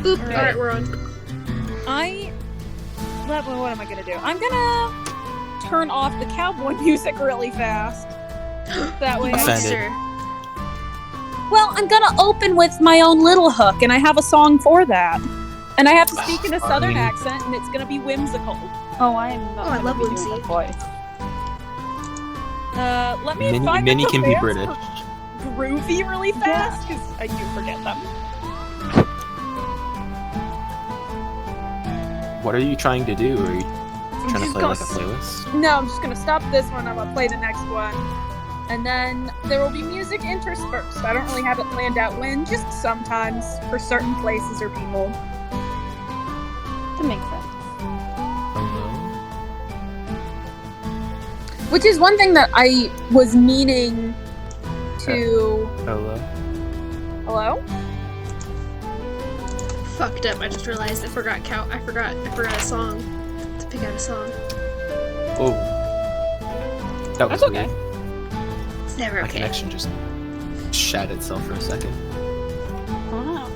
Oop. All Alright, we're on. What am I gonna do? I'm gonna turn off the cowboy music really fast. That way I Offended. can... Well, I'm gonna open with my own little hook, and I have a song for that. And I have to speak in a southern accent, and it's gonna be whimsical. Oh, I am not. Oh, I love gonna be whimsy. doing a voice. Let me find Minnie the can be commands British. for groovy really fast, because I do forget them. What are you trying to do? Are you trying to play like a playlist? No, I'm just gonna stop this one. I'm gonna play the next one, and then there will be music interspersed. I don't really have it planned out when, just sometimes for certain places or people. That makes sense. Which is one thing that I was meaning to. Hello. Hello? Fucked up. I just realized I forgot a song. To pick out a song. Oh. That was That's okay. weird. It's never My okay. connection just shat itself for a second. Oh no.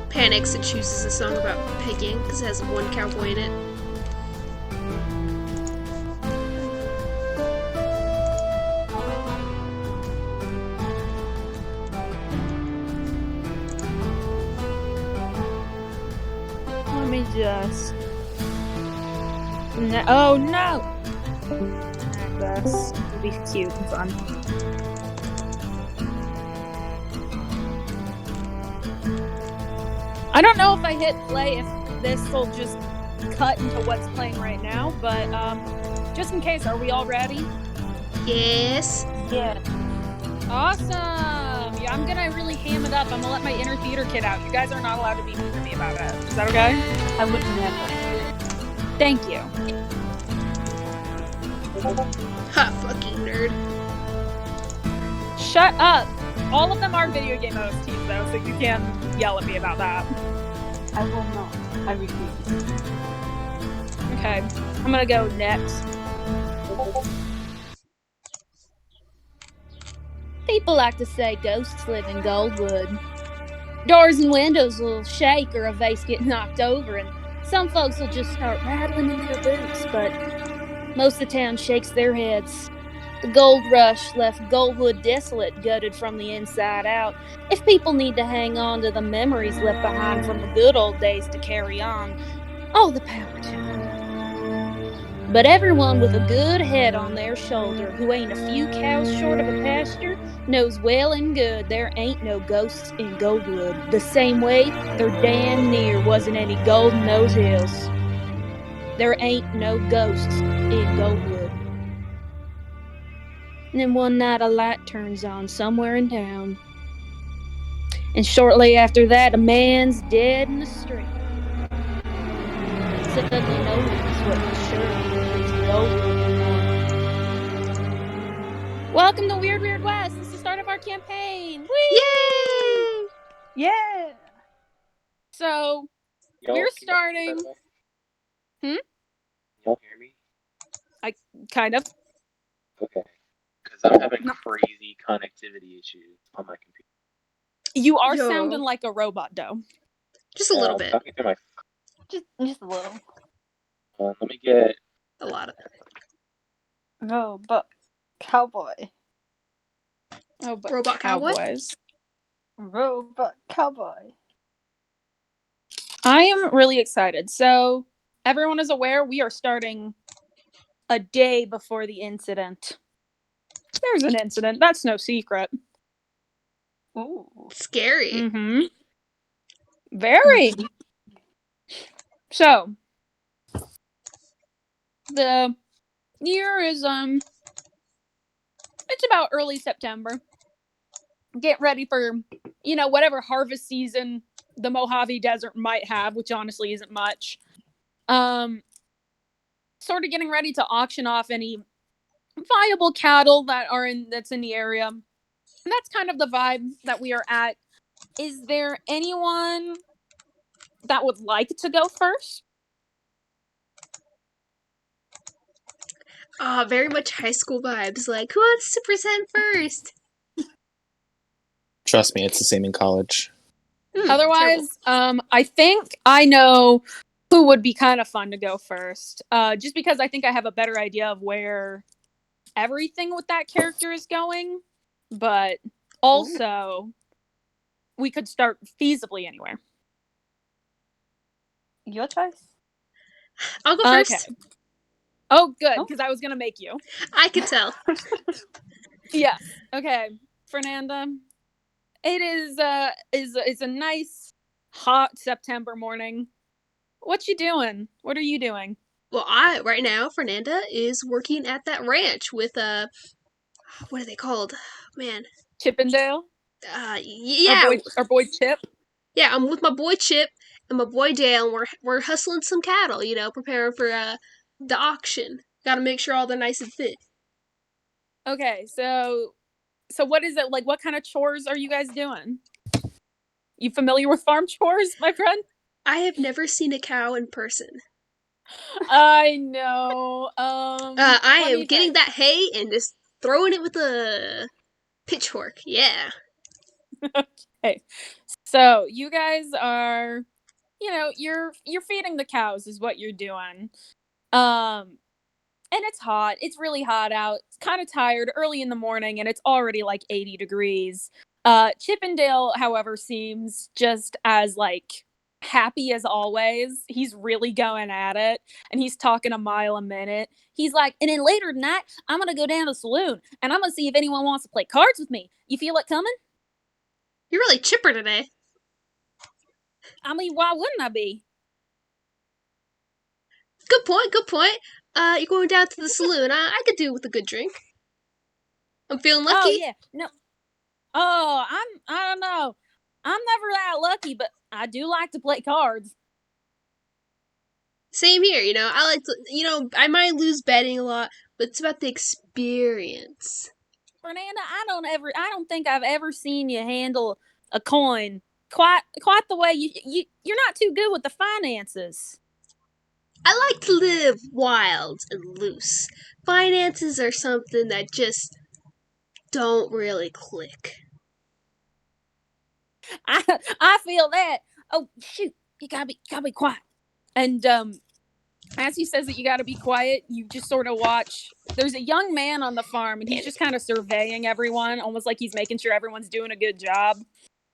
Panics and chooses a song about pigging because it has one cowboy in it. Let me just. No. Oh no! This will be cute and fun. I don't know if I hit play if this will just cut into what's playing right now, but just in case, are we all ready? Yes. Yeah. Awesome! Yeah, I'm gonna really ham it up. I'm gonna let my inner theater kid out. You guys are not allowed to be mean to me about it. Is that okay? I would never. Thank you. Ha, fucking nerd. Shut up! All of them are video game OSTs though, so you can yell at me about that. I will not. I refuse. Okay, I'm gonna go next. People like to say ghosts live in Goldwood. Doors and windows will shake or a vase get knocked over, and some folks will just start rattling in their boots, but most of the town shakes their heads. The gold rush left Goldwood desolate, gutted from the inside out. If people need to hang on to the memories left behind from the good old days to carry on, all the power to them. But everyone with a good head on their shoulder who ain't a few cows short of a pasture knows well and good there ain't no ghosts in Goldwood. The same way there damn near wasn't any gold in those hills. There ain't no ghosts in Goldwood. And then one night a light turns on somewhere in town. And shortly after that, a man's dead in the street. Suddenly no one's what the sheriff is Goldwood anymore. Welcome to Weird Weird West. This is the start of our campaign. Whee! Yay! Yeah. So, we're starting... Y'all hear me? Kind of. Okay. Because I'm having crazy connectivity issues on my computer. You are Yo. sounding like a robot, though. Just a little bit. Talking through my... Just a little. let me get... A lot of No, but cowboy. Oh, but Robot cowboy? cowboys. Robot cowboy. I am really excited. So, everyone is aware we are starting a day before the incident. There's an incident. That's no secret. Ooh. scary. Mm-hmm. Very. So, the year is, it's about early September. Get ready for, whatever harvest season the Mojave Desert might have, which honestly isn't much. Sort of getting ready to auction off any viable cattle that's in the area. And that's kind of the vibe that we are at. Is there anyone that would like to go first? Very much high school vibes. Like, who wants to present first? Trust me, it's the same in college. Otherwise, I think I know who would be kind of fun to go first. Just because I think I have a better idea of where everything with that character is going, but also we could start feasibly anywhere. Your choice. I'll go first. Okay. Oh, good, because I was gonna make you. I could tell. Yes. Okay, Fernanda. It is a nice hot September morning. What you doing? What are you doing? Well, right now, Fernanda is working at that ranch with what are they called? Man, Chippendale? yeah, Our boy Chip. yeah. I'm with my boy Chip and my boy Dale, and we're hustling some cattle. Preparing for the auction. Got to make sure all they're nice and fit. Okay, so what is it like? What kind of chores are you guys doing? You familiar with farm chores, my friend? I have never seen a cow in person. I know. I am getting that hay and just throwing it with a pitchfork. Yeah. Okay. So you guys are, you're feeding the cows is what you're doing. And it's hot. It's really hot out. It's kind of tired early in the morning, and it's already like 80 degrees. Chippendale, however, seems just as like happy as always. He's really going at it, and he's talking a mile a minute. He's like, and then later tonight, I'm gonna go down to the saloon, and I'm gonna see if anyone wants to play cards with me. You feel it coming? You're really chipper today. I mean, why wouldn't I be? Good point. Good point. You're going down to the saloon. I could do with a good drink. I'm feeling lucky. Oh yeah, no. Oh, I don't know. I'm never that lucky, but I do like to play cards. Same here. I like to. I might lose betting a lot, but it's about the experience. Fernanda, I don't think I've ever seen you handle a coin quite the way you're not too good with the finances. I like to live wild and loose. Finances are something that just don't really click. I feel that. Oh shoot, you gotta be quiet. And as he says that you gotta be quiet, you just sort of watch. There's a young man on the farm, and he's just kind of surveying everyone, almost like he's making sure everyone's doing a good job.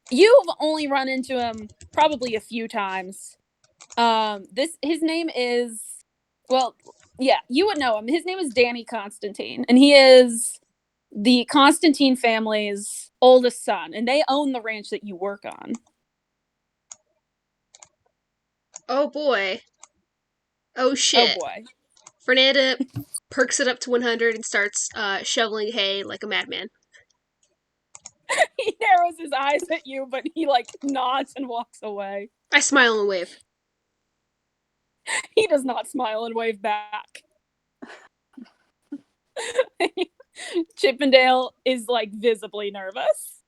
You've only run into him probably a few times. His name is, well, yeah, you would know him. His name is Danny Constantine, and he is the Constantine family's oldest son, and they own the ranch that you work on. Oh boy. Oh shit. Oh boy. Fernanda perks it up to 100 and starts shoveling hay like a madman. He narrows his eyes at you, but he like nods and walks away. I smile and wave. He does not smile and wave back. Chippendale is like visibly nervous.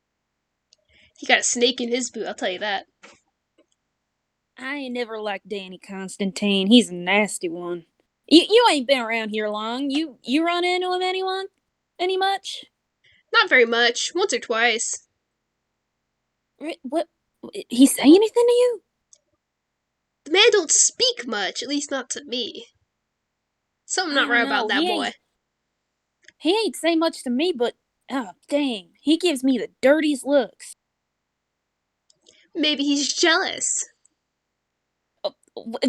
He got a snake in his boot, I'll tell you that. I ain't never liked Danny Constantine. He's a nasty one. You ain't been around here long. You run into him any much? Not very much. Once or twice. What? He say anything to you? The man don't speak much, at least not to me. Something not right about that boy. He ain't say much to me, but oh dang, he gives me the dirtiest looks. Maybe he's jealous.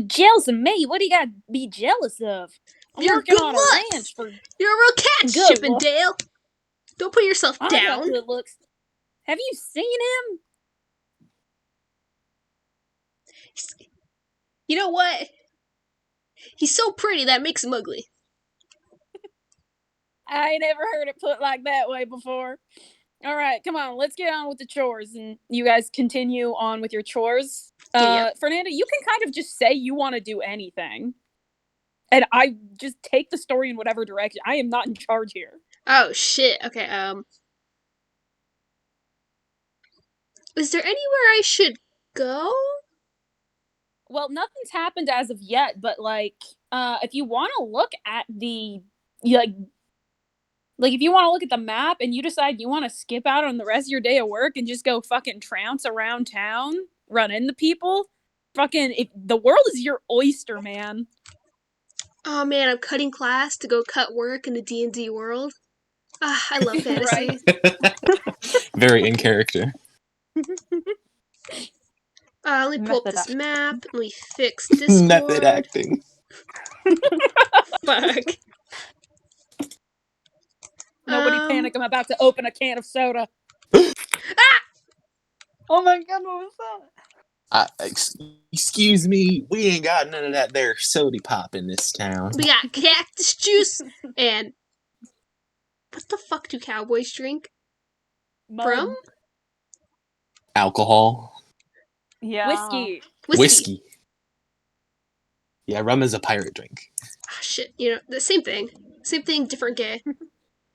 Jealous of me? What do you got to be jealous of? I'm working on a ranch for. You're a real catch, Chippendale. Don't put yourself down. I got good looks. Have you seen him? You know what? He's so pretty that makes him ugly. I ain't ever heard it put like that way before. All right, come on, let's get on with the chores, and you guys continue on with your chores. Fernanda, you can kind of just say you want to do anything, and I just take the story in whatever direction. I am not in charge here. Oh shit. Okay. Is there anywhere I should go? Well, nothing's happened as of yet, but like, if you want to look at the you like if you want to look at the map and you decide you want to skip out on the rest of your day of work and just go fucking trounce around town, run into people, the world is your oyster, man. Oh man, I'm cutting class to go cut work in the D&D world. Ah, I love fantasy. Very in character. Let me pull up Method this acting. map. Let me fix Discord. Method acting. Fuck. Nobody panic, I'm about to open a can of soda. Oh my god, what was that? Excuse me, we ain't got none of that there soda pop in this town. We got cactus juice and what the fuck do cowboys drink? Mud. Rum? Alcohol. Yeah. Whiskey. Yeah, rum is a pirate drink. Ah, shit. You know, the same thing. Same thing, different gay.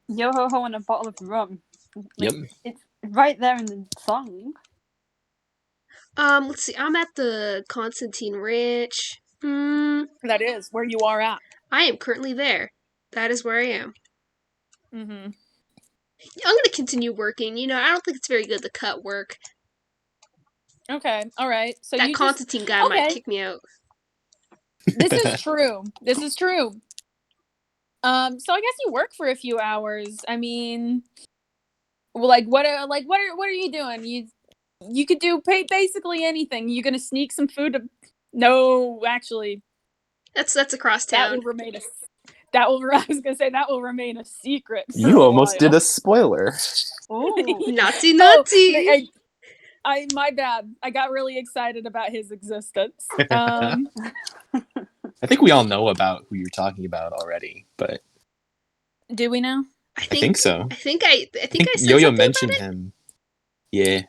Yo ho ho and a bottle of rum. Yep. It's right there in the song. Let's see. I'm at the Constantine Ranch. That is where you are at. I am currently there. That is where I am. Mm-hmm. I'm gonna continue working. You know, I don't think it's very good to cut work. Okay, all right. So that you Constantine guy might kick me out. This is true. This is true. So I guess you work for a few hours. I mean, what are you doing? You could do basically anything. You gonna sneak some food to? No, actually, that's across town. That will remain I was gonna say that will remain a secret. You almost did a spoiler. Oh, naughty. My bad. I got really excited about his existence. I think we all know about who you're talking about already, but do we know? I think so. I think I said Yo-Yo mentioned him. Yeah.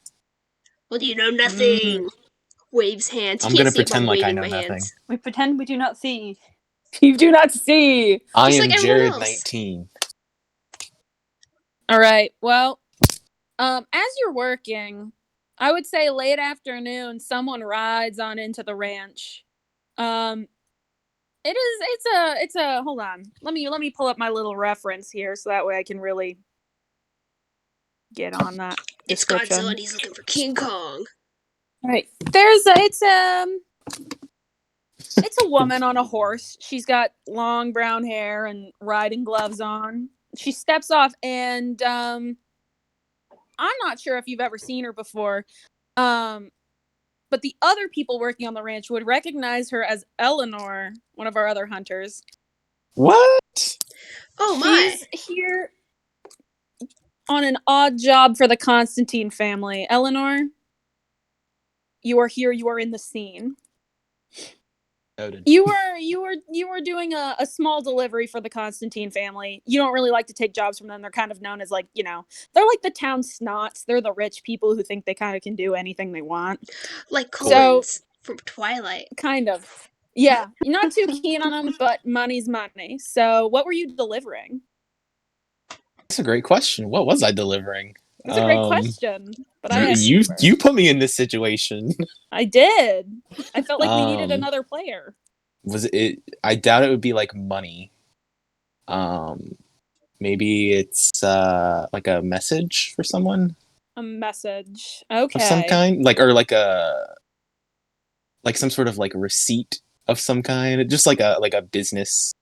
Well, you know nothing. Waves hands. I'm gonna pretend like I know nothing. Hands. We pretend we do not see. You do not see. I am Jared 19. All right. Well, as you're working, I would say late afternoon, someone rides on into the ranch. It's a hold on. Let me pull up my little reference here so that way I can really get on that. It's Godzilla and he's looking for King Kong. Right. It's a woman on a horse. She's got long brown hair and riding gloves on. She steps off and I'm not sure if you've ever seen her before. But the other people working on the ranch would recognize her as Eleanor, one of our other hunters. What? Oh my. She's here on an odd job for the Constantine family. Eleanor, you are here. You are in the scene. Noted. You were doing a small delivery for the Constantine family. You don't really like to take jobs from them. They're kind of known as they're like the town snots. They're the rich people who think they kind of can do anything they want. Like Collins from Twilight. Kind of. Yeah. You're not too keen on them, but money's money. So what were you delivering? That's a great question. What was I delivering? It's a great question. But you put me in this situation. I did. I felt like we needed another player. Was it? I doubt it would be like money. Maybe it's like a message for someone. A message, okay, of some kind, like some sort of like receipt of some kind, just like a business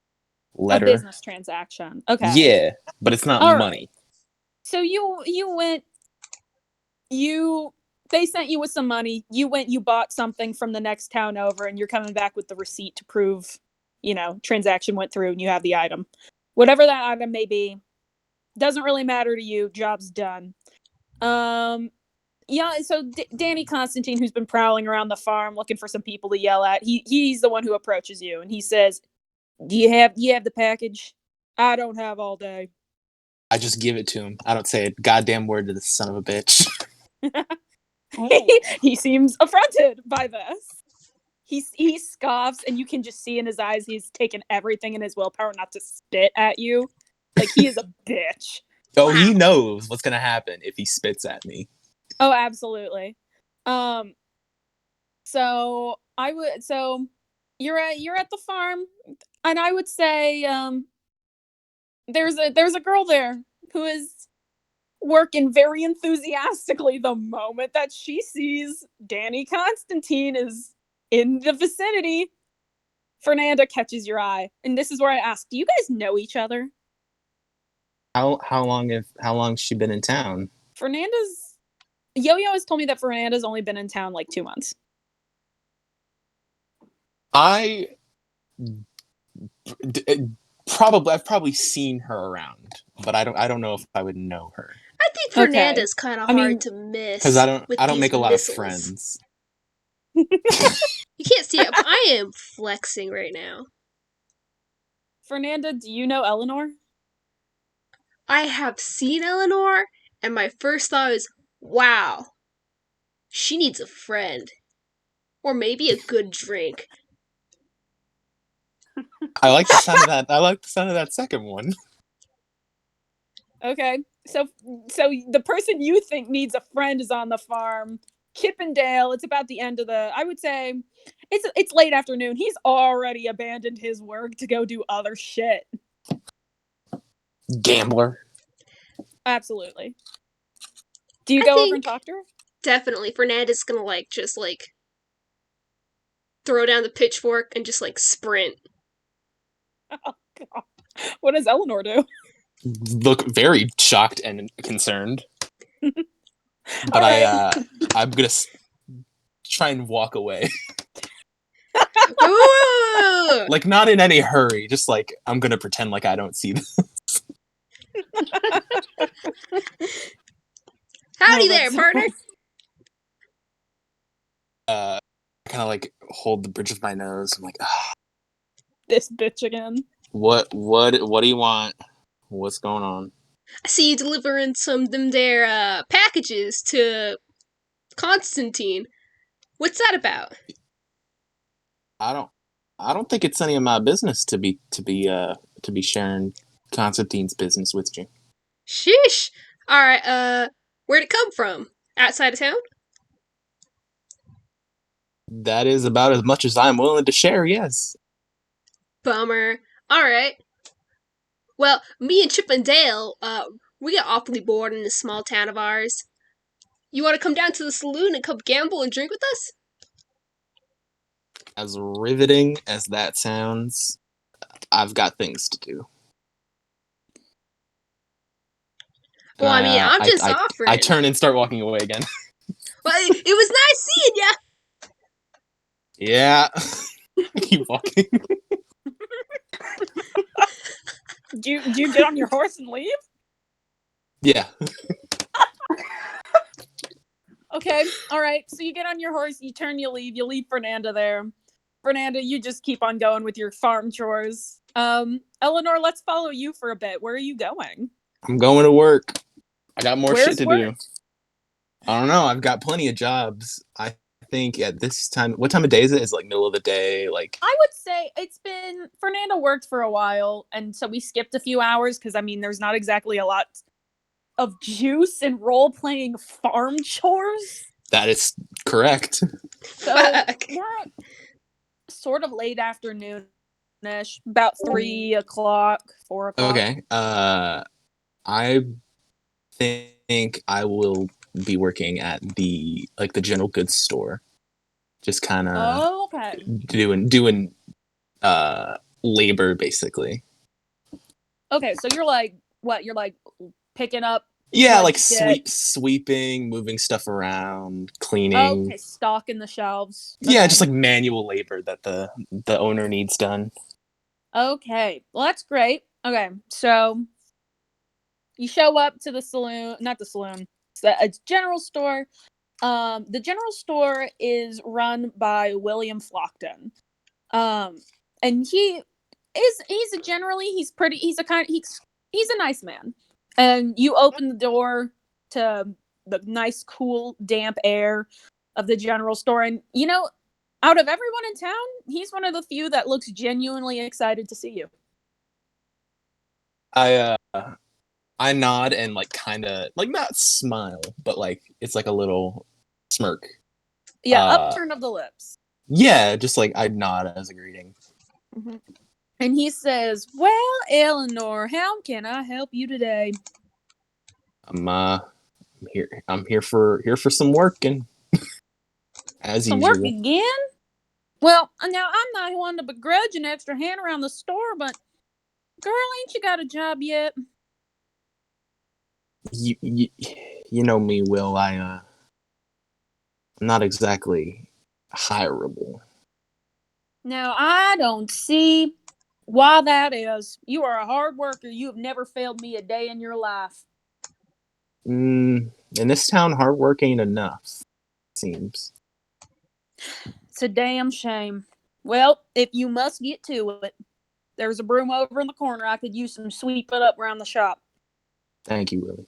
letter, a business transaction. Okay, yeah, but it's not money. Right. So you went. They sent you with some money. You went, you bought something from the next town over, and you're coming back with the receipt to prove, transaction went through and you have the item. Whatever that item may be, doesn't really matter to you. Job's done. Yeah, so Danny Constantine, who's been prowling around the farm looking for some people to yell at, he's the one who approaches you, and he says, Do you have the package? I don't have all day. I just give it to him. I don't say a goddamn word to this son of a bitch. He seems affronted by this. He scoffs, and you can just see in his eyes he's taken everything in his willpower not to spit at you. Like, he is a bitch. Oh, he knows what's gonna happen if he spits at me. Oh, absolutely. So you're at the farm, and I would say there's a girl there who is working very enthusiastically the moment that she sees Danny Constantine is in the vicinity. Fernanda catches your eye, and this is where I ask, do you guys know each other? How long's she been in town? Yo-Yo has told me that Fernanda's only been in town like 2 months. I've probably seen her around, but I don't know if I would know her. I think Okay. Fernanda's kind of I mean, hard to miss. Because I don't with make these a lot missiles. of friends. You can't see it, but I am flexing right now. Fernanda, do you know Eleanor? I have seen Eleanor, and my first thought is, wow, she needs a friend. Or maybe a good drink. I like the sound of that. I like the sound of that second one. Okay, so the person you think needs a friend is on the farm. Chippendale. It's about the end of the. I would say, it's late afternoon. He's already abandoned his work to go do other shit. Gambler. Absolutely. Do you go over and talk to her? Definitely, Fernanda's gonna just throw down the pitchfork and just sprint. Oh God. What does Eleanor do? Look very shocked and concerned. But right. I'm gonna try and walk away. Ooh! Like, not in any hurry. Just I'm gonna pretend like I don't see this. Howdy there, partner. Kind of hold the bridge of my nose. I'm like, ah. This bitch again. What do you want? What's going on? I see you delivering some of them there packages to Constantine. What's that about? I don't think it's any of my business to be sharing Constantine's business with you. Sheesh. All right. Where'd it come from? Outside of town? That is about as much as I'm willing to share. Yes. Bummer. All right. Well, me and Chippendale, we got awfully bored in this small town of ours. You want to come down to the saloon and come gamble and drink with us? As riveting as that sounds, I've got things to do. Well, I mean, I'm just offering. I turn and start walking away again. Well, it was nice seeing ya. Yeah. I keep walking. Do you get on your horse and leave? Yeah. Okay, all right. So you get on your horse, you turn, you leave Fernanda there. Fernanda, you just keep on going with your farm chores. Eleanor, let's follow you for a bit. Where are you going? I'm going to work. I got more shit to work? do. I don't know. I've got plenty of jobs. I think at this time, what time of day is it? It's middle of the day. I would say Fernanda worked for a while, and so we skipped a few hours because there's not exactly a lot of juice in role-playing farm chores. That is correct. So we're sort of late afternoon-ish, about 3 o'clock, 4 o'clock. Okay. I think I will be working at the general goods store. Just kind of doing labor basically. Okay, so you're what? You're picking up. Yeah, sweeping, moving stuff around, cleaning. Okay, stocking the shelves. Okay. Yeah, just manual labor that the owner needs done. Okay, well that's great. Okay, so you show up to the saloon, not the saloon, it's a general store. The general store is run by William Flockton. And he's a nice man. And you open the door to the nice, cool, damp air of the general store. And, out of everyone in town, he's one of the few that looks genuinely excited to see you. I nod and kind of not smile, but it's a little smirk. Yeah, upturn of the lips. Yeah, just I nod as a greeting. Mm-hmm. And he says, "Well, Eleanor, how can I help you today?" I'm here for some work, and as Some work usual. again? Well, now I'm not one to begrudge an extra hand around the store, but girl, ain't you got a job yet? You know me, Will. I'm not exactly hireable. Now, I don't see why that is. You are a hard worker. You have never failed me a day in your life. In this town, hard work ain't enough, it seems. It's a damn shame. Well, if you must get to it, there's a broom over in the corner. I could use some sweeping up around the shop. Thank you, Willie.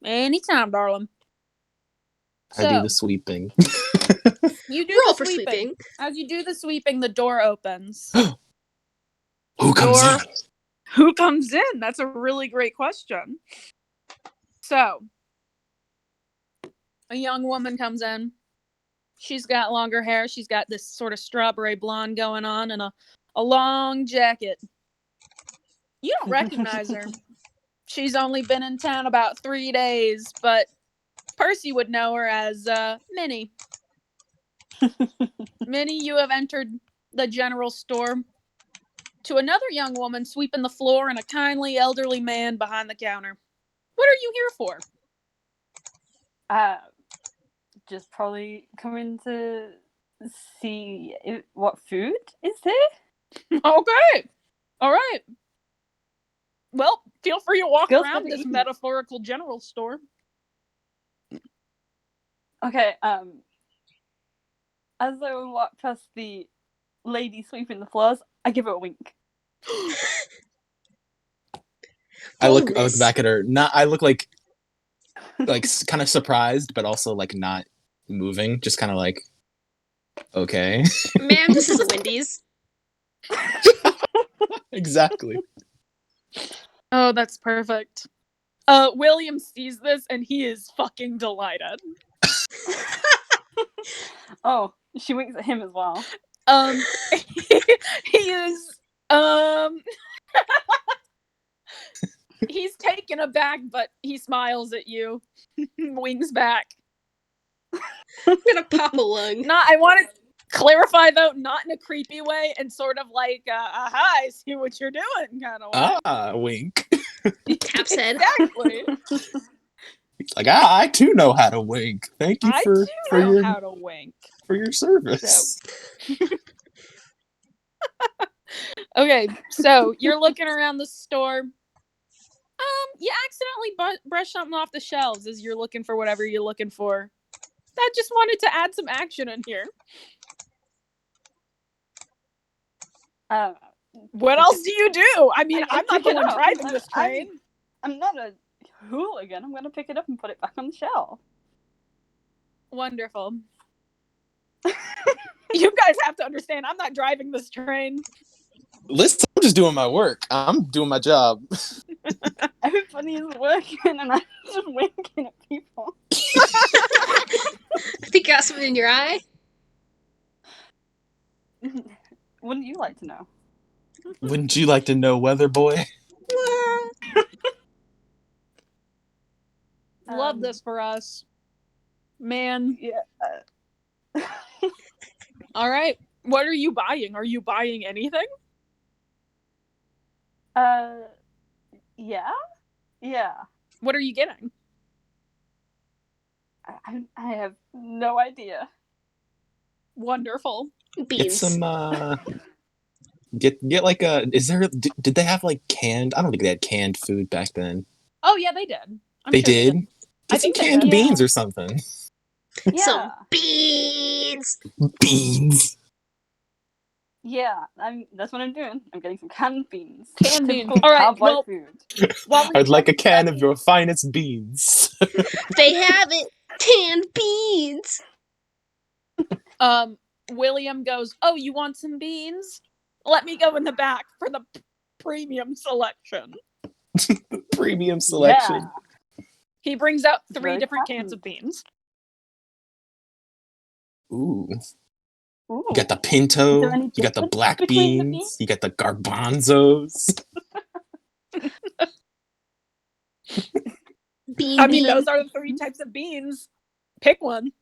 Anytime, darling. I do So, the sweeping. you do Roll the for sweeping. sweeping. As you do the sweeping, the door opens. Who comes in? Who comes in? That's a really great question. So, a young woman comes in. She's got longer hair. She's got this sort of strawberry blonde going on and a long jacket. You don't recognize her. She's only been in town about 3 days, but Percy would know her as Minnie. Minnie, you have entered the general store to another young woman sweeping the floor and a kindly elderly man behind the counter. What are you here for? Just probably coming to see what food is there. Okay. All right. Well, feel free to walk Girls around gotta this eat. metaphorical general store. Okay, as I walk past the lady sweeping the floors, I give her a wink. I look Boldness. back at her. I look like kind of surprised, but also like not moving. Just kind of like, okay. Ma'am, this is a Wendy's. Exactly. Oh, that's perfect. William sees this and he is fucking delighted. Oh, she winks at him as well. He is he's taken aback, but he smiles at you. Winks back. I'm gonna pop a lung. I want to clarify though, not in a creepy way, and sort of like hi, see what you're doing kind of way. Wink. Taps head. Exactly. It's like I too know how to wink. Thank you I for do know your how to wink. for your service. Okay, so you're looking around the store. You accidentally brush something off the shelves as you're looking for whatever you're looking for. I just wanted to add some action in here. What else do you do? I mean, I'm not the one driving this train. I'm not a hooligan. I'm gonna pick it up and put it back on the shelf. Wonderful. You guys have to understand, I'm not driving this train. Listen, I'm just doing my work. I'm doing my job. Everybody is working and I'm just winking at people. I think you got something in your eye. Wouldn't you like to know? Wouldn't you like to know, Weather Boy? Love this for us. Man. Yeah. All right. What are you buying? Are you buying anything? Yeah. Yeah. What are you getting? I have no idea. Wonderful. Beans. Get some. Get like a. Is there? Did they have like canned? I don't think they had canned food back then. Oh yeah, they did. They did. Get some think they canned did. beans or something. Yeah. Some beans. Beans. Yeah, that's what I'm doing. I'm getting some canned beans. Canned beans. Typical All right, cowboy well, food. I'd like a can of your finest beans. They have it. Canned beans. William goes, "Oh, you want some beans? Let me go in the back for the premium selection." Premium selection. Yeah. He brings out 3 Very different kind. cans of beans. Ooh. Ooh. You got the Is pinto. there any You got the difference black between the beans. You got the garbanzos. Bean I mean, bean. those are the 3 types of beans. Pick one.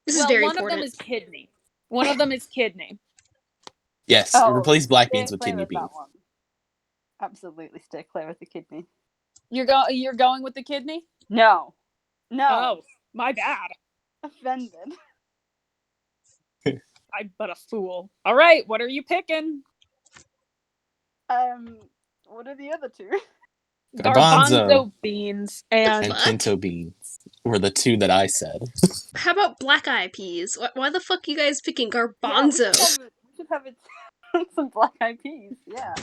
This is Well, very one of them important. is kidney. One of them is kidney. Yes, Oh, replace black stay beans with clear kidney with beans. that one. Absolutely stay clear with the kidney. You're going with the kidney? No. Oh, my bad. Offended. I'm but a fool. All right, what are you picking? What are the other two? Garbanzo beans and fuck? pinto beans were the 2 that I said. How about black eyed peas? Why the fuck you guys picking Yeah, garbanzo? we should have it some black eyed peas. Yeah.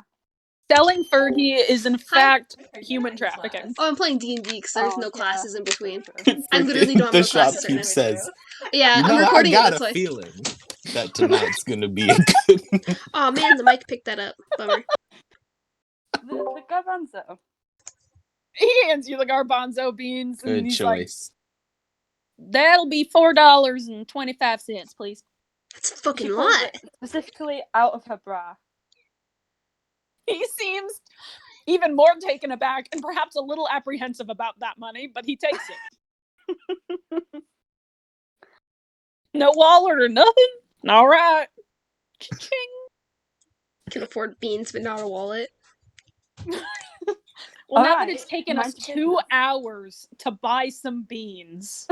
Selling Fergie is in fact human trafficking. Oh, I'm playing D&D because there's no yeah. classes in between. Sure. I literally don't have The no classes right shopkeep now. says, Yeah, you I'm know, I recording it, got that's a why. feeling that tonight's gonna be a good. Oh man, the mic picked that up. Bummer. The garbanzo. He hands you the garbanzo beans and Good he's choice. like, that'll be $4.25, please. That's a fucking She pulls lot. it specifically out of her bra. He seems even more taken aback and perhaps a little apprehensive about that money, but he takes it. No wallet or nothing? All right. Cha-ching. Can afford beans, but not a wallet. Well, now that Alright, it's taken mind us your 2 business. hours to buy some beans.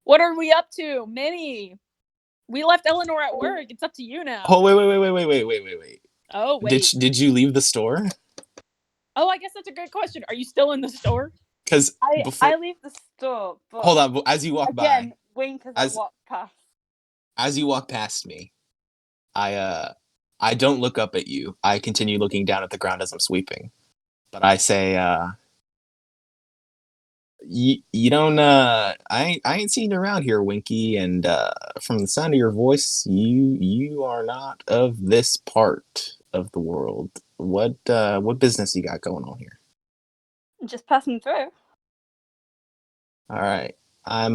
What are we up to? Minnie. We left Eleanor at work. It's up to you now. Oh wait. Oh, wait. Did you leave the store? Oh, I guess that's a great question. Are you still in the store? Because I leave the store, but hold on, as you walk again, by, wink as as- I walk past. as you walk past me, I don't look up at you. I continue looking down at the ground as I'm sweeping. But I say, you don't I ain't seen you around here, Winky, and from the sound of your voice, you are not of this part of the world. What business you got going on here? Just passing through. All right. I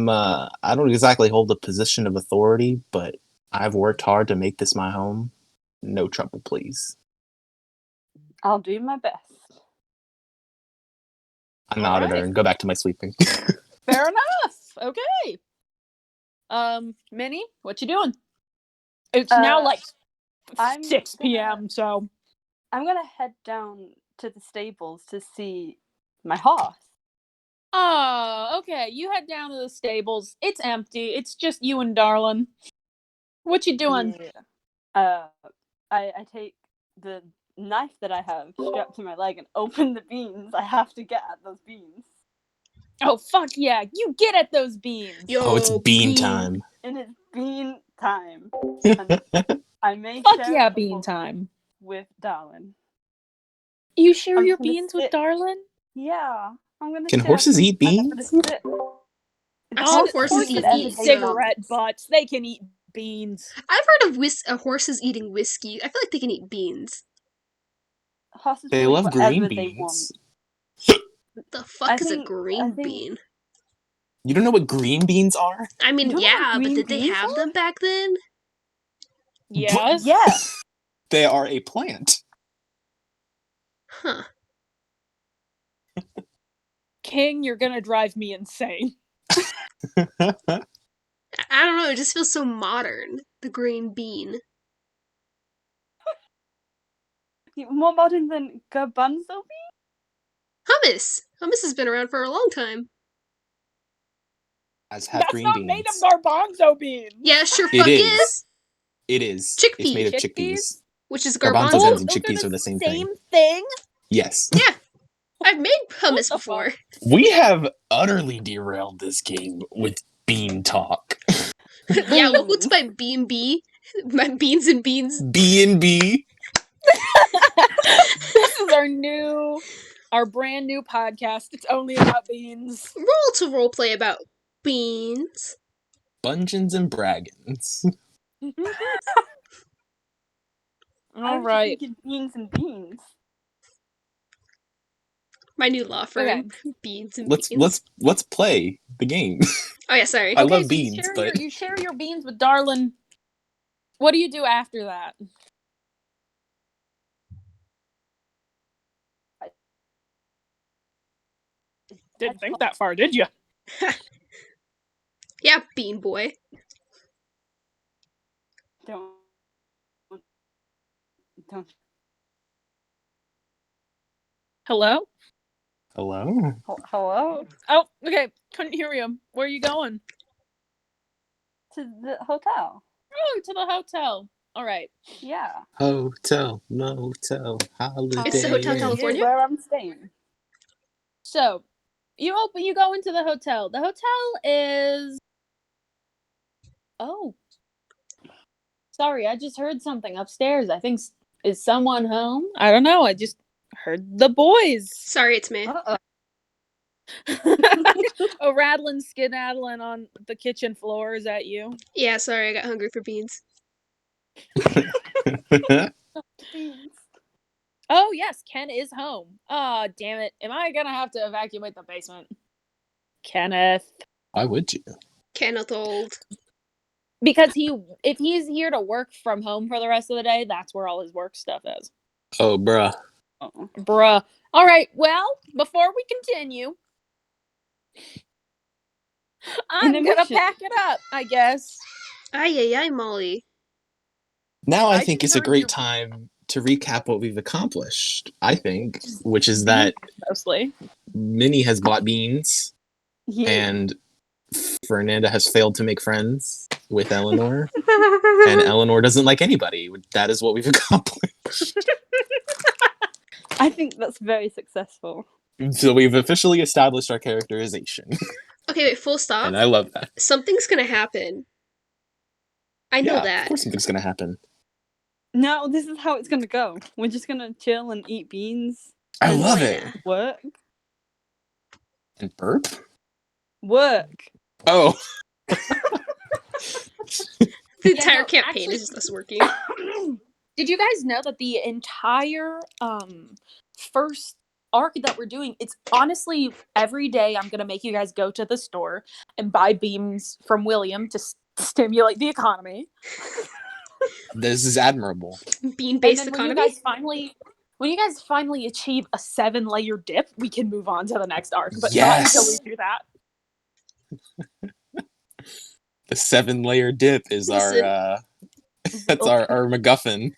don't exactly hold a position of authority, but I've worked hard to make this my home. No trouble, please. I'll do my best. I nod at her right. and go back to my sleeping. Fair enough. Okay. Minnie, what you doing? It's now like I'm 6 gonna- p.m., so I'm gonna head down to the stables to see my horse. oh, okay. You head down to the stables. It's empty. It's just you and Darlin. What you doing? Yeah. I take the knife that I have strapped to my leg and open the beans. I have to get at those beans. Oh, fuck yeah. You get at those beans. Yo, Oh, it's bean time. It is bean time. And I may Fuck share yeah, a couple bean time. with Darlin. You share I'm your gonna beans with sit- Darlin? Yeah, I'm gonna. Can share horses some- eat I'm gonna beans? sit. I've seen horses Horses eat eat beans, so- cigarette butts. They can eat beans. I've heard of horses eating whiskey. I feel like they can eat beans. Horses They will eat love whatever green they want. beans. What the fuck I is a think- green I think- bean? You don't know what green beans are? I mean, You don't know what yeah, but green did they beans have are? them back then? Yes. Yeah. They are a plant. Huh. King, you're gonna drive me insane. I don't know, it just feels so modern. The green bean. More modern than garbanzo bean? Hummus! Hummus has been around for a long time. As have That's green not beans. made of garbanzo beans. Yeah, sure It fuck is. is. It is. Chickpea. It's made of Chickpeas? chickpeas. Which is Garbanzo garbanzo. beans and chickpeas are the same thing. Yes. Yeah. I've made hummus the before. We have utterly derailed this game with bean talk. Yeah, welcome to my B&B. My beans and beans. B&B. This is our brand new podcast. It's only about beans. Roll to roleplay about beans. Bungeons and Braggins. All right. Thinking beans and beans. My new law firm. Okay. Beans and Let's beans. let's play the game. Oh yeah, sorry. I Okay, love so beans, but you share your beans with Darlin. What do you do after that? Didn't think that far, did you? Yeah, Bean Boy. Don't. Hello? hello. Hello? Oh, okay. Couldn't hear you. Where are you going? To the hotel. Oh, to the hotel. All right. Yeah. Hotel, motel, holiday. It's the Hotel Inn. California? Where I'm staying. So, you go into the hotel. The hotel is. Oh, sorry. I just heard something upstairs. I think is someone home? I don't know. I just heard the boys. Sorry, it's me. Uh-oh. A rattling, skedaddling on the kitchen floor. Is that you? Yeah, sorry, I got hungry for beans. Beans. Oh yes, Ken is home. Ah, damn it. Am I gonna have to evacuate the basement? Kenneth. Why would you? Kenneth Old. Because if he's here to work from home for the rest of the day, that's where all his work stuff is. Oh, bruh. Uh-oh. Bruh. Alright, well, before we continue, I'm gonna Intermission. pack it up, I guess. Ay, ay, ay, Molly. Now I I think just it's a heard great your- time to recap what we've accomplished. I think, which is that Mostly. Minnie has bought beans, Yeah. and Fernanda has failed to make friends with Eleanor, and Eleanor doesn't like anybody. That is what we've accomplished. I think that's very successful. So we've officially established our characterization, Okay, wait, full stop. and I love that. Something's gonna happen. I know Yeah, that. of course something's gonna happen. No, this is how it's gonna go. We're just gonna chill and eat beans. I and love yeah. it. Work. And burp? Work. Oh, The Yeah, entire no, campaign actually- is just us working. Did you guys know that the entire first arc that we're doing, it's honestly every day I'm gonna make you guys go to the store and buy beams from William to stimulate the economy. this is admirable. Bean-based And then economy? when you guys finally achieve a 7-layer dip, we can move on to the next arc. But Yes! not until we do that. The 7-layer dip is Listen. that's our MacGuffin.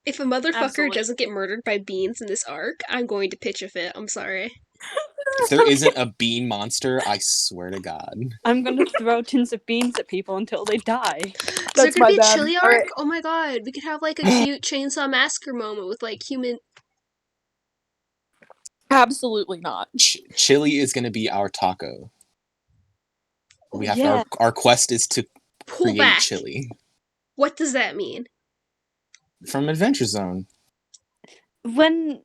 If a motherfucker Absolutely. doesn't get murdered by beans in this arc, I'm going to pitch a fit. I'm sorry. If there isn't a bean monster, I swear to God. I'm gonna throw tins of beans at people until they die. Is there That's gonna my be a bad. chili arc? Alright. Oh my god, we could have like a cute Chainsaw Massacre moment with like human. Absolutely not. Chili is going to be our taco. We have Yeah. our quest is to Pull create back. chili What does that mean? from Adventure Zone. When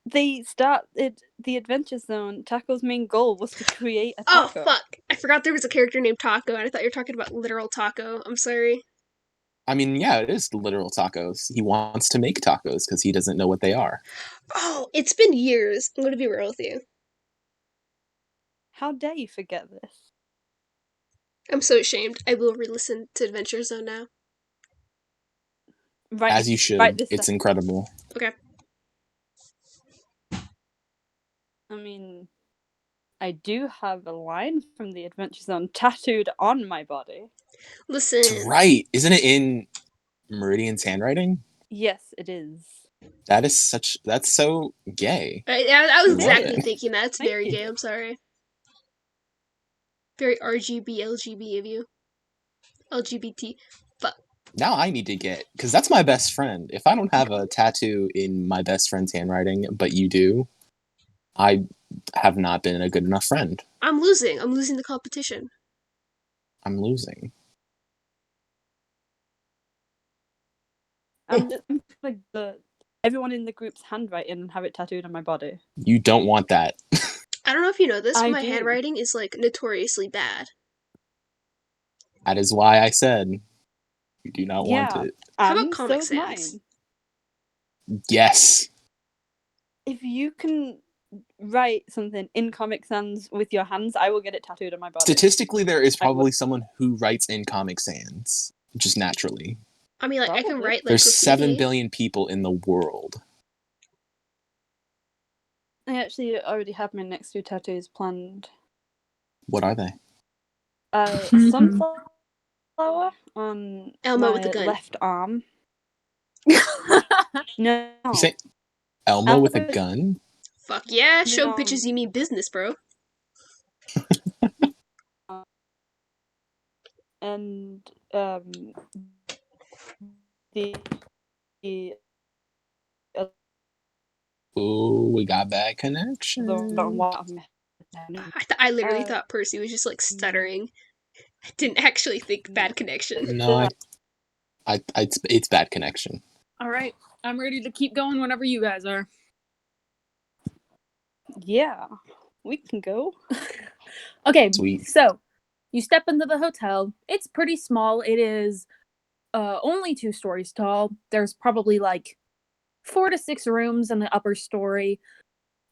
they started the Adventure Zone, Taco's main goal was to create a Oh taco. fuck! I forgot there was a character named Taco, and I thought you were talking about literal taco. I'm sorry. I mean, yeah, it is literal tacos. He wants to make tacos because he doesn't know what they are. Oh, it's been years. I'm gonna be real with you. How dare you forget this? I'm so ashamed. I will re-listen to Adventure Zone now. Right, As you should. right this It's second. incredible. Okay. I mean, I do have a line from the Adventure Zone tattooed on my body. Listen. That's right. Isn't it in Meridian's handwriting? Yes, it is. That's so gay. I was Love exactly it. thinking that. It's Thank very you. gay. I'm sorry. Very RGB, LGB of you. LGBT. Now I need to get, because that's my best friend. If I don't have a tattoo in my best friend's handwriting, but you do, I have not been a good enough friend. I'm losing. I'm losing the competition. I'm losing. I'm just like everyone in the group's handwriting and have it tattooed on my body. You don't want that. I don't know if you know this, but I my do. handwriting is like notoriously bad. That is why I said you do not Yeah. want it. How about And Comic so is Sans? mine. Yes. If you can write something in Comic Sans with your hands, I will get it tattooed on my body. Statistically, there is probably someone who writes in Comic Sans, just naturally. I mean, like, I can Probably. write, like, There's graffiti. 7 billion people in the world. I actually already have my next 2 tattoos planned. What are they? Sunflower on Elmo my with a gun. left arm. No. You say Elmo with a gun? Fuck yeah, show No. bitches you mean business, bro. And the Ooh, we got bad connection. I literally thought Percy was just, like, stuttering. I didn't actually think bad connection. No, it's bad connection. All right, I'm ready to keep going whenever you guys are. Yeah, we can go. Okay, Sweet. so you step into the hotel. It's pretty small. It is only 2 stories tall. There's probably like 4 to 6 rooms in the upper story.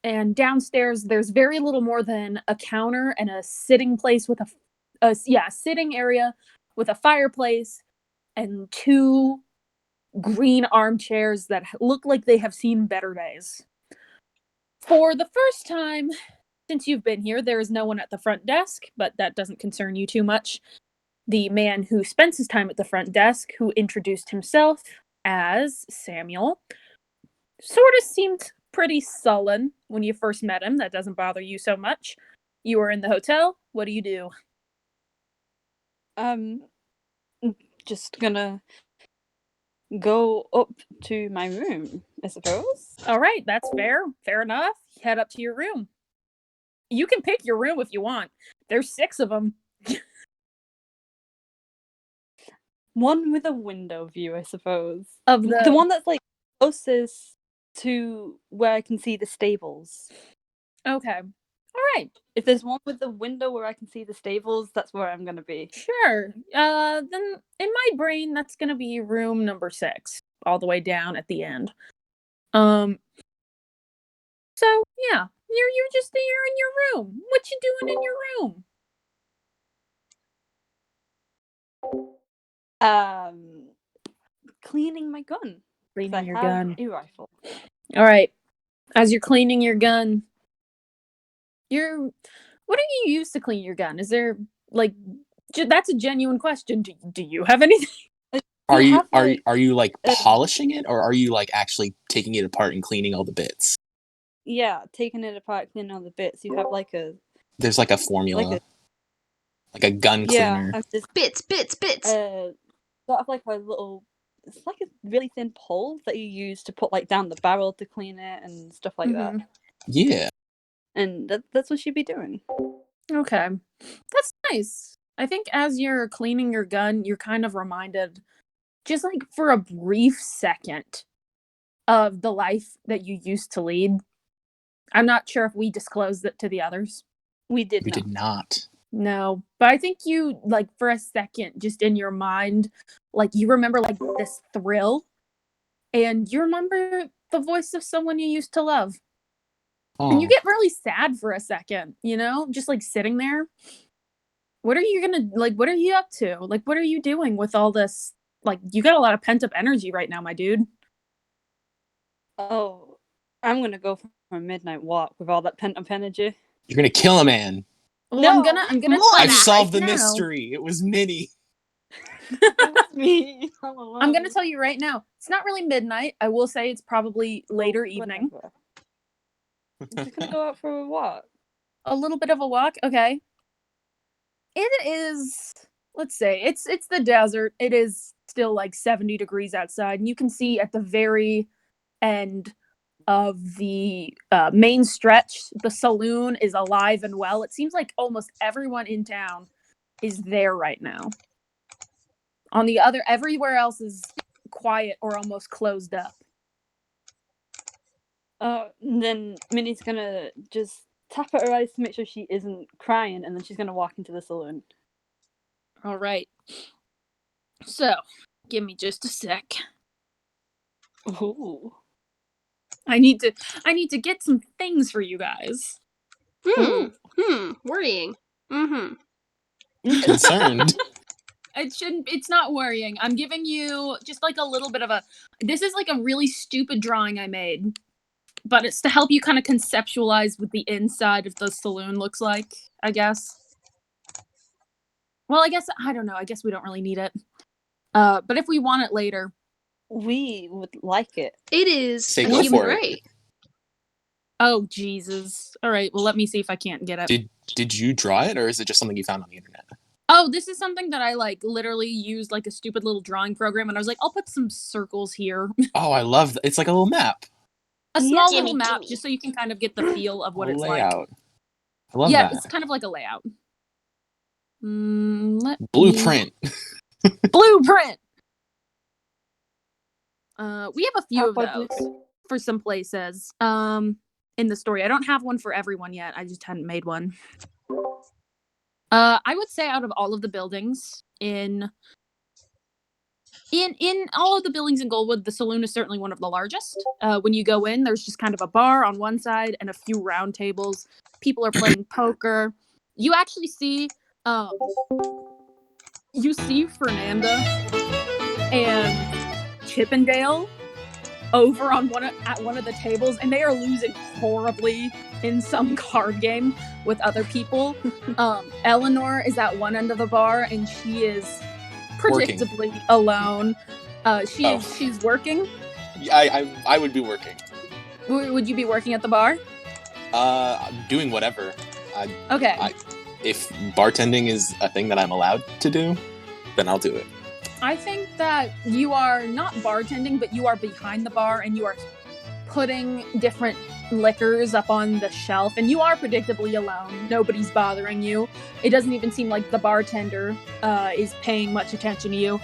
And downstairs, there's very little more than a counter and a sitting place with a sitting area with a fireplace and 2 green armchairs that look like they have seen better days. For the first time since you've been here, there is no one at the front desk, but that doesn't concern you too much. The man who spends his time at the front desk, who introduced himself as Samuel, sort of seemed pretty sullen when you first met him. That doesn't bother you so much. You are in the hotel. What do you do? Just gonna go up to my room, I suppose. All right, that's fair. Fair enough. Head up to your room. You can pick your room if you want. There's 6 of them. One with a window view, I suppose. Of the one that's like closest to where I can see the stables. Okay. All right. If there's one with the window where I can see the stables, that's where I'm gonna be. Sure. Then in my brain, that's gonna be room number 6, all the way down at the end. So yeah, you're just there in your room. What you doing in your room? Cleaning my gun. Cleaning your I have gun. a rifle. All right. As you're cleaning your gun, what do you use to clean your gun? Is there like that's a genuine question. Do you have anything? Are you like polishing it, or are you like actually taking it apart and cleaning all the bits? Yeah, taking it apart, cleaning all the bits. You have like a. There's like a formula, like a gun cleaner. Yeah, Bits. Sort of like a little. It's like a really thin pole that you use to put like down the barrel to clean it and stuff like that. Yeah. And that's what she'd be doing. Okay. That's nice. I think as you're cleaning your gun, you're kind of reminded, just like for a brief second, of the life that you used to lead. I'm not sure if we disclosed it to the others. We did not. No, but I think you, like, for a second, just in your mind, like, you remember, like, this thrill, and you remember the voice of someone you used to love. Oh. And you get really sad for a second, you know? Just, like, sitting there. What are you up to? Like, what are you doing with all this? Like, you got a lot of pent-up energy right now, my dude. Oh, I'm gonna go for a midnight walk with all that pent-up energy. You're gonna kill a man. Well, no, I'm gonna. I've solved the mystery. It was Minnie. It was me. I'm gonna tell you right now. It's not really midnight. I will say it's probably later evening. I'm just gonna go out for a walk. A little bit of a walk, okay. It is. Let's say it's the desert. It is still like 70 degrees outside, and you can see at the very end of the main stretch, the saloon is alive and well. It seems like almost everyone in town is there right now. On the other, everywhere else is quiet or almost closed up. Then Minnie's gonna just tap at her eyes to make sure she isn't crying, and then she's gonna walk into the saloon. All right. So, give me just a sec. Ooh. I need to get some things for you guys. Worrying. Mm-hmm. Concerned. It's not worrying. I'm giving you just like a little bit of this is like a really stupid drawing I made, but it's to help you kind of conceptualize what the inside of the saloon looks like, I guess. Well, I don't know. I guess we don't really need it. But if we want it later. We would like it. It is Say a go human for it. right. Oh, Jesus. All right, well, let me see if I can't get it. Did you draw it, or is it just something you found on the internet? Oh, this is something that I like literally used like a stupid little drawing program, and I was like, I'll put some circles here. Oh, I love that. It's like a little map. A small Gimme, little map, gimme. just so you can kind of get the feel of what A it's layout. like. I love Yeah, that. it's kind of like a layout. Blueprint. Blueprint! We have a few of Halfway those for some places. In the story. I don't have one for everyone yet. I just hadn't made one. I would say out of all of the buildings in all of the buildings in Goldwood, the saloon is certainly one of the largest. When you go in, there's just kind of a bar on one side and a few round tables. People are playing poker. You actually see Fernanda and Chippendale over on at one of the tables, and they are losing horribly in some card game with other people. Eleanor is at one end of the bar, and she is predictably alone. She's working. I would be working. Would you be working at the bar? Doing whatever. Okay. If bartending is a thing that I'm allowed to do, then I'll do it. I think that you are not bartending, but you are behind the bar and you are putting different liquors up on the shelf, and you are predictably alone. Nobody's bothering you. It doesn't even seem like the bartender is paying much attention to you.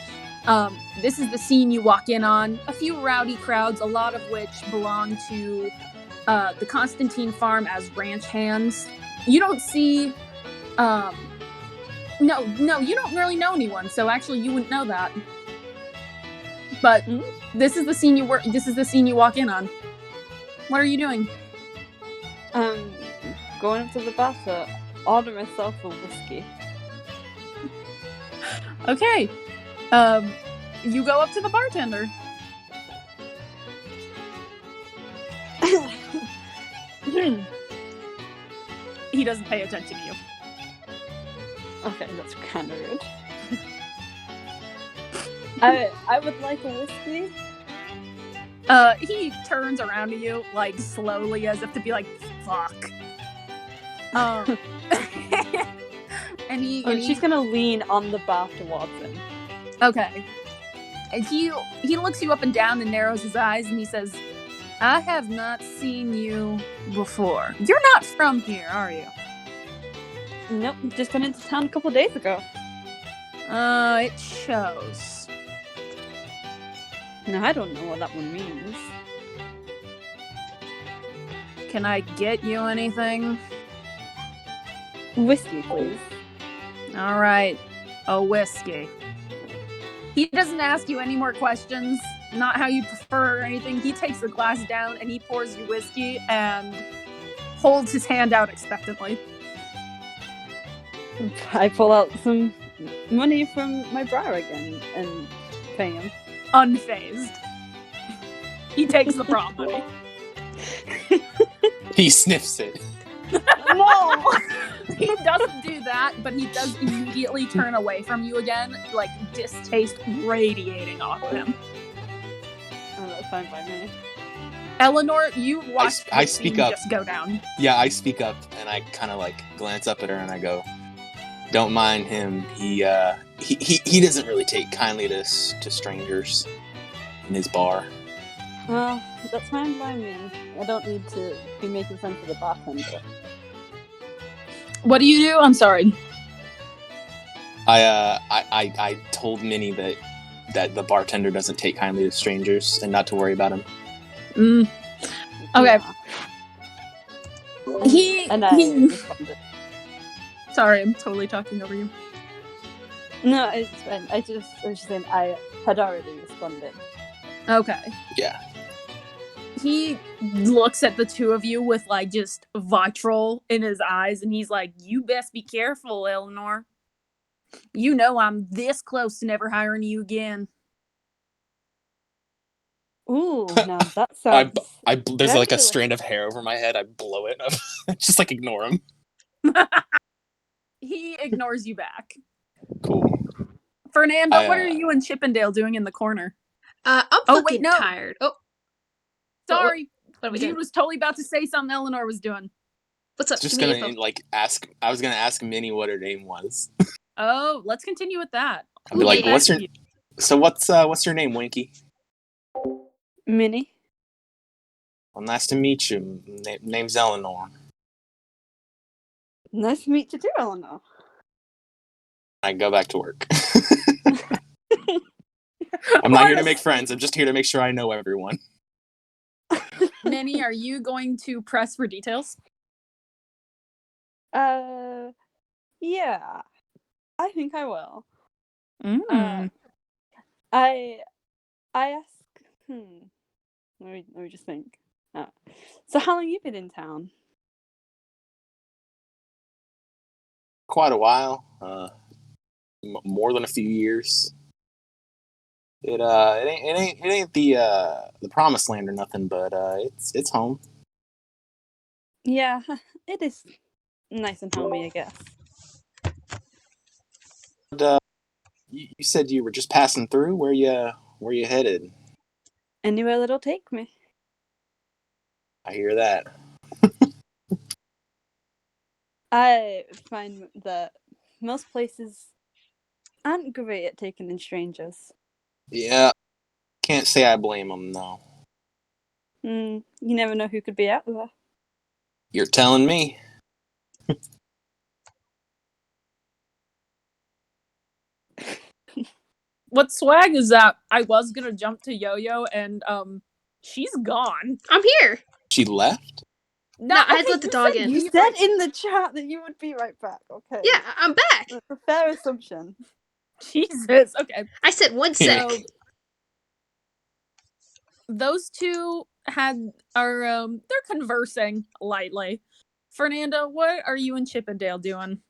This is the scene you walk in on. A few rowdy crowds, a lot of which belong to the Constantine farm as ranch hands. You don't see... No, you don't really know anyone, so actually you wouldn't know that. But this is the scene you walk in on. What are you doing? Going up to the bar to order myself a whiskey. Okay. You go up to the bartender. He doesn't pay attention to you. Okay, that's kind of rude. I would like a whiskey. He turns around to you, like, slowly, as if to be like, fuck. And she's gonna lean on the bar towards him. Okay. And he looks you up and down and narrows his eyes, and he says, I have not seen you before. You're not from here, are you? Nope, just got into town a couple days ago. It shows. No, I don't know what that one means. Can I get you anything? Whiskey, please. All right, a whiskey. He doesn't ask you any more questions, not how you prefer or anything. He takes the glass down and he pours you whiskey and holds his hand out expectantly. I pull out some money from my bra again and pay him. Unfazed. He takes the bra money. He sniffs it. No! He doesn't do that, but he does immediately turn away from you again, like distaste radiating off of him. Oh, that's fine by me. Eleanor, you watch I the speak scene up. just go down. Yeah, I speak up and I kind of like glance up at her and I go, "Don't mind him. He doesn't really take kindly to strangers in his bar." Well, that's fine by me. I don't need to be making friends with the bartender. What do you do? I'm sorry. I told Minnie that the bartender doesn't take kindly to strangers and not to worry about him. Okay. Yeah. He responded. Sorry, I'm totally talking over you. No, it's fine. I was just saying I had already responded. Okay. Yeah. He looks at the two of you with like just vitriol in his eyes, and he's like, "You best be careful, Eleanor. You know I'm this close to never hiring you again." Ooh, now that sounds. There's like a very strand of hair over my head. I blow it. Just like ignore him. He ignores you back. Cool. Fernanda, what are you and Chippendale doing in the corner? I'm fucking tired. Oh, sorry. What are we Jude doing? was totally about to say something Eleanor was doing. What's up? Just Give me gonna info. like ask. I was gonna ask Minnie what her name was. Oh, let's continue with that. I'd be like, Minnie. "What's your?" So what's your name, Winky? Minnie. Well, nice to meet you. Name's Eleanor. Nice to meet you too, Eleanor. I go back to work. I'm not here to make friends. I'm just here to make sure I know everyone. Minnie, are you going to press for details? Yeah. I think I will. I ask. Let me just think. So how long you been in town? Quite a while. More than a few years. It ain't the promised land or nothing, but it's home. Yeah, it is nice and homey, I guess. But, you said you were just passing through. Where you headed? Anywhere that'll take me. I hear that. I find that most places aren't great at taking in strangers. Yeah, can't say I blame them though. You never know who could be out there. You're telling me. What swag is that? I was gonna jump to Yo-Yo, and she's gone. I'm here. She left? No, I had to let the dog in. You said in the chat that you would be right back, okay? Yeah, I'm back. That's a fair assumption. Jesus, okay. I said 1 sec. So, those two are they're conversing lightly. Fernanda, what are you and Chippendale doing?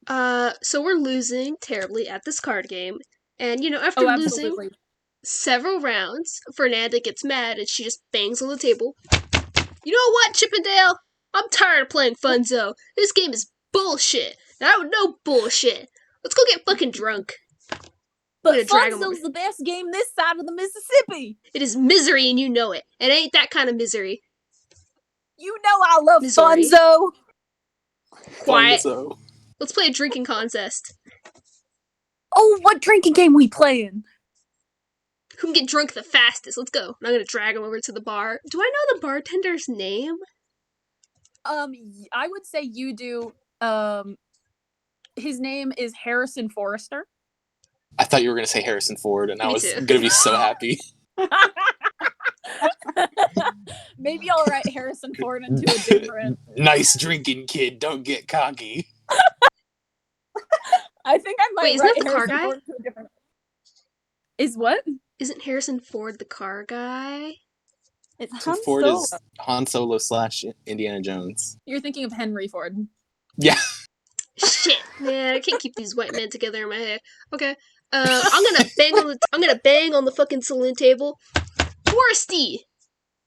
So we're losing terribly at this card game. And, after losing several rounds, Fernanda gets mad and she just bangs on the table. You know what, Chippendale? I'm tired of playing funzo. This game is bullshit. And I would know bullshit. Let's go get fucking drunk. But funzo's the best game this side of the Mississippi. It is misery and you know it. It ain't that kind of misery. You know I love funzo. Quiet. Funzo. Let's play a drinking contest. Oh, what drinking game we playing? Who can get drunk the fastest? Let's go. I'm gonna drag him over to the bar. Do I know the bartender's name? I would say you do. His name is Harrison Forrester. I thought you were gonna say Harrison Ford, and I was too. gonna be so happy. Maybe I'll write Harrison Ford into a different. Nice drinking, kid. Don't get cocky. I think I might. Wait, isn't write that the car Harrison guy? Ford into a different. Is what? Isn't Harrison Ford the car guy? It's Han Ford Solo. is Han Solo / Indiana Jones. You're thinking of Henry Ford. Yeah. Shit, man, I can't keep these white men together in my head. Okay, I'm gonna bang on the fucking saloon table. Foresty,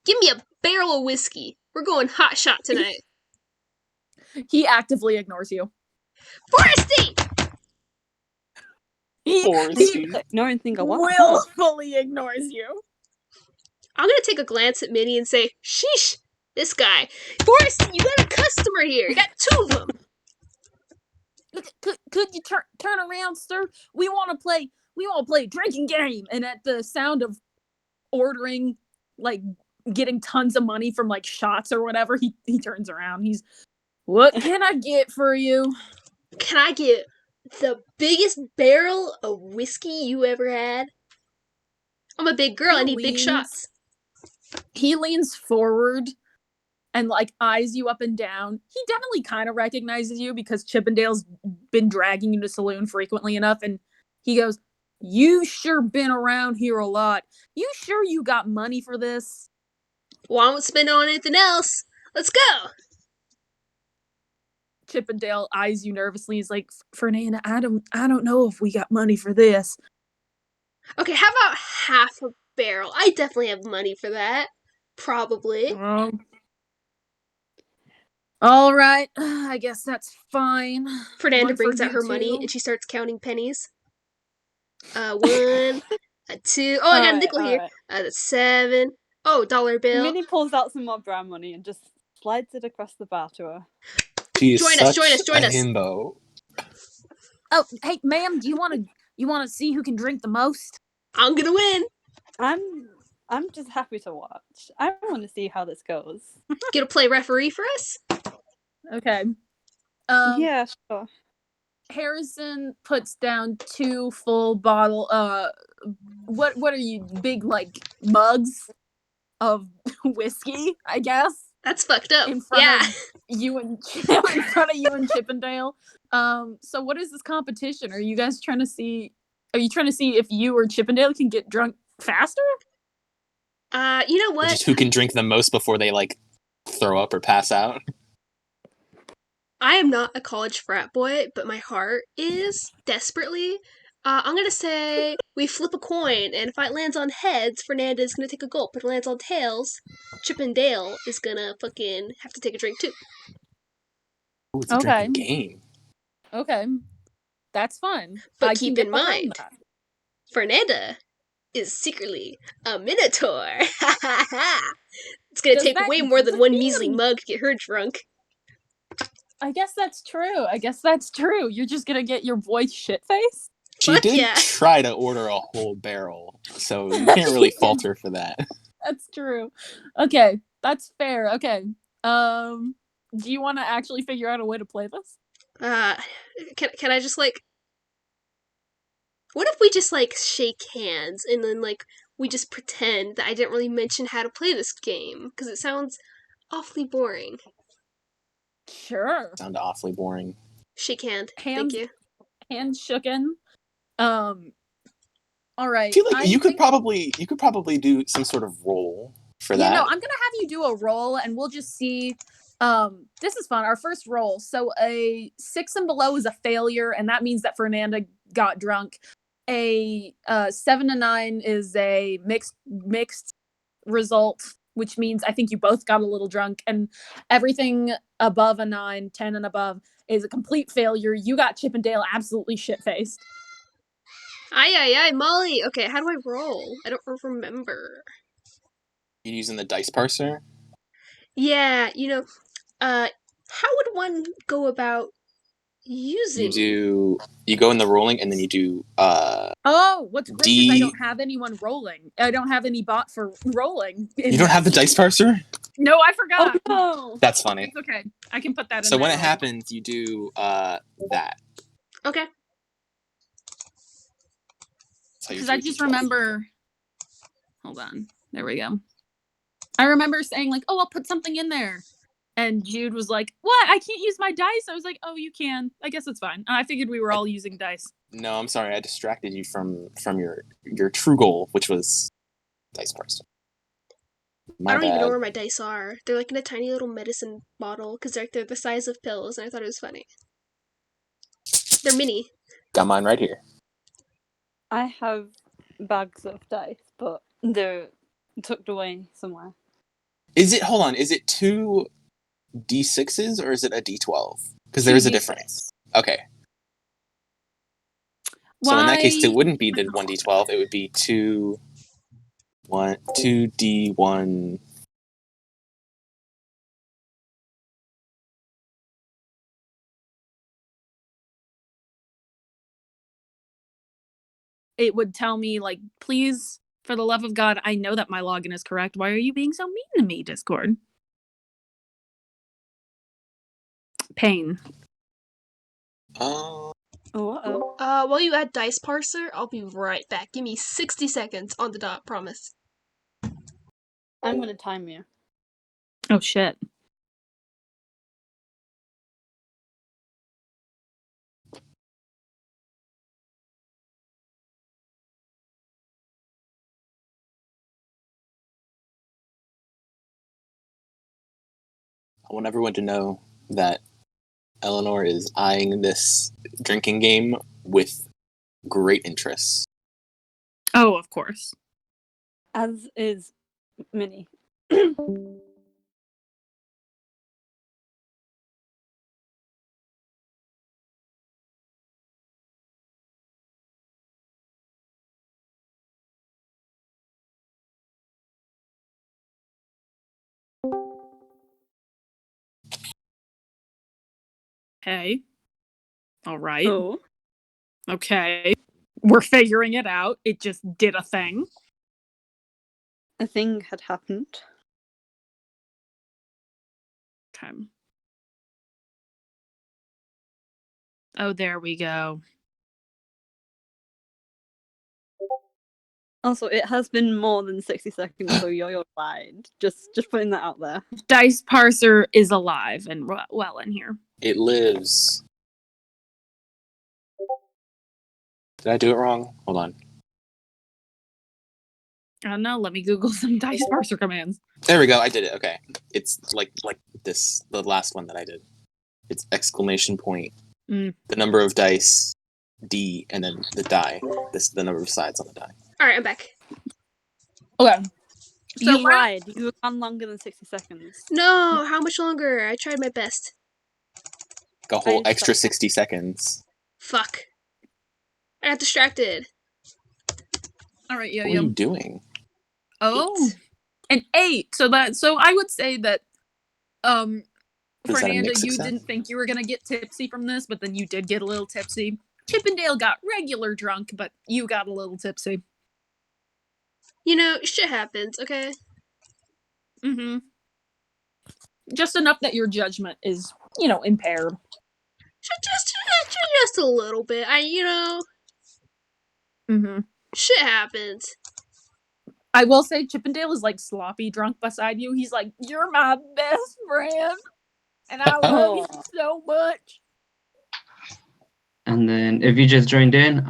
give me a barrel of whiskey. We're going hot shot tonight. He actively ignores you. Foresty! He ignoring thing a lot. willfully ignores you. I'm gonna take a glance at Minnie and say, sheesh, this guy. Foresty, you got a customer here. You got 2 of them. Could you turn around, sir? We want to play a drinking game. And at the sound of ordering, like getting tons of money from like shots or whatever, he turns around. What can I get for you? Can I get the biggest barrel of whiskey you ever had? I'm a big girl. I need big shots. He leans forward and like eyes you up and down. He definitely kind of recognizes you because Chippendale's been dragging you to saloon frequently enough, and he goes, "You sure been around here a lot. You sure you got money for this?" Well, I won't spend it on anything else. Let's go. Chippendale eyes you nervously. He's like, Fernanda, I don't know if we got money for this. Okay, how about half a barrel? I definitely have money for that. Probably. All right, I guess that's fine. Fernanda One for brings out you her money two. and she starts counting pennies. 1, 2. Oh, I got a nickel here. Alright. That's 7. Oh, dollar bill. Minnie pulls out some more brown money and just slides it across the bar to her. She is Join us, join such us, join a us. himbo. Oh, hey, ma'am, do you want to see who can drink the most? I'm gonna win. I'm just happy to watch. I want to see how this goes. Gonna play referee for us? Okay. Yeah, sure. Harrison puts down 2 full bottle. What are you, big like mugs of whiskey? I guess That's fucked up. in front Yeah. of you and in front of you and Chippendale. So what is this competition? Are you guys trying to see? Are you trying to see if you or Chippendale can get drunk faster? You know what? Just who can drink the most before they like throw up or pass out. I am not a college frat boy, but my heart is desperately. I'm gonna say we flip a coin, and if it lands on heads, Fernanda's gonna take a gulp. If it lands on tails, Chippendale is gonna fucking have to take a drink too. Ooh, it's a drinking game. Okay, that's fun. But I keep can get in behind mind, that. Fernanda is secretly a minotaur. It's gonna Does take that- way more than does one being measly a- mug to get her drunk. I guess that's true. You're just gonna get your voice shit faced. She Fuck did yeah. try to order a whole barrel, so you can't really fault her for that. That's true. Okay, that's fair. Okay. Do you want to actually figure out a way to play this? Can I just like? What if we just like shake hands and then like we just pretend that I didn't really mention how to play this game because it sounds awfully boring. Sure. Sound awfully boring. Shake hand. Hands, Thank you. hands shooken. All right. I feel like you could probably do some sort of roll for that. No, I'm gonna have you do a roll, and we'll just see. This is fun. Our first roll. So a 6 and below is a failure, and that means that Fernanda got drunk. A 7 and 9 is a mixed result, which means I think you both got a little drunk, and everything above a 9, 10 and above is a complete failure. You got Chippendale absolutely shit faced. Aye, Molly. Okay, how do I roll? I don't remember. You using the dice parser? Yeah, how would one go about using? You go in the rolling and then you do Oh, what's great is I D. don't have anyone rolling. I don't have any bot for rolling. You don't have the dice parser? No, I forgot. Oh no! That's funny. It's okay. I can put that in So there. when it happens, you do that. Okay. Because I just remember. Hold on. There we go. I remember saying like, "Oh, I'll put something in there," and Jude was like, "What? I can't use my dice." I was like, "Oh, you can. I guess it's fine." I figured we were all using dice. No, I'm sorry. I distracted you from your true goal, which was dice parser. I don't even know where my dice are. They're like in a tiny little medicine bottle because they're the size of pills, and I thought it was funny. They're mini. Got mine right here. I have bags of dice, but they're tucked away somewhere. Hold on, is it 2 D6s or is it a D12? Because there is a difference. Okay. So in that case, it wouldn't be the 1D12, it would be 2D1. It would tell me like, "Please, for the love of God, I know that my login is correct. Why are you being so mean to me, Discord?" Pain. Oh. While you add dice parser, I'll be right back. Give me 60 seconds on the dot, promise. I'm gonna time you. Oh shit. want everyone to know that Eleanor is eyeing this drinking game with great interest. Oh, of course. As is Minnie. Okay. All right. Oh. Okay. We're figuring it out. It just did a thing. A thing had happened. Okay. Oh, there we go. Also, it has been more than 60 seconds, so you're fine. Just putting that out there. Dice Parser is alive and well in here. It lives. Did I do it wrong? Hold on. I don't know. Let me Google some Dice Parser commands. There we go. I did it. Okay. It's like this, the last one that I did. It's exclamation point, Mm. the number of dice, D, and then the die. This is the number of sides on the die. Alright, I'm back. Okay. So You lied. You were gone longer than 60 seconds. No, how much longer? I tried my best. Like a whole I extra 60 seconds. Fuck. I got distracted. All right, What are you Yo-Yo. doing? Oh, an 8. So I would say that Is that a Fernanda, mixed you success? didn't think you were gonna get tipsy from this, but then you did get a little tipsy. Chippendale got regular drunk, but you got a little tipsy. You know, shit happens, okay? Mm-hmm. Just enough that your judgment is, impaired. Just a little bit. Mm-hmm. Shit happens. I will say Chippendale is like sloppy drunk beside you. He's like, "You're my best friend, and I love you so much." And then if you just joined in,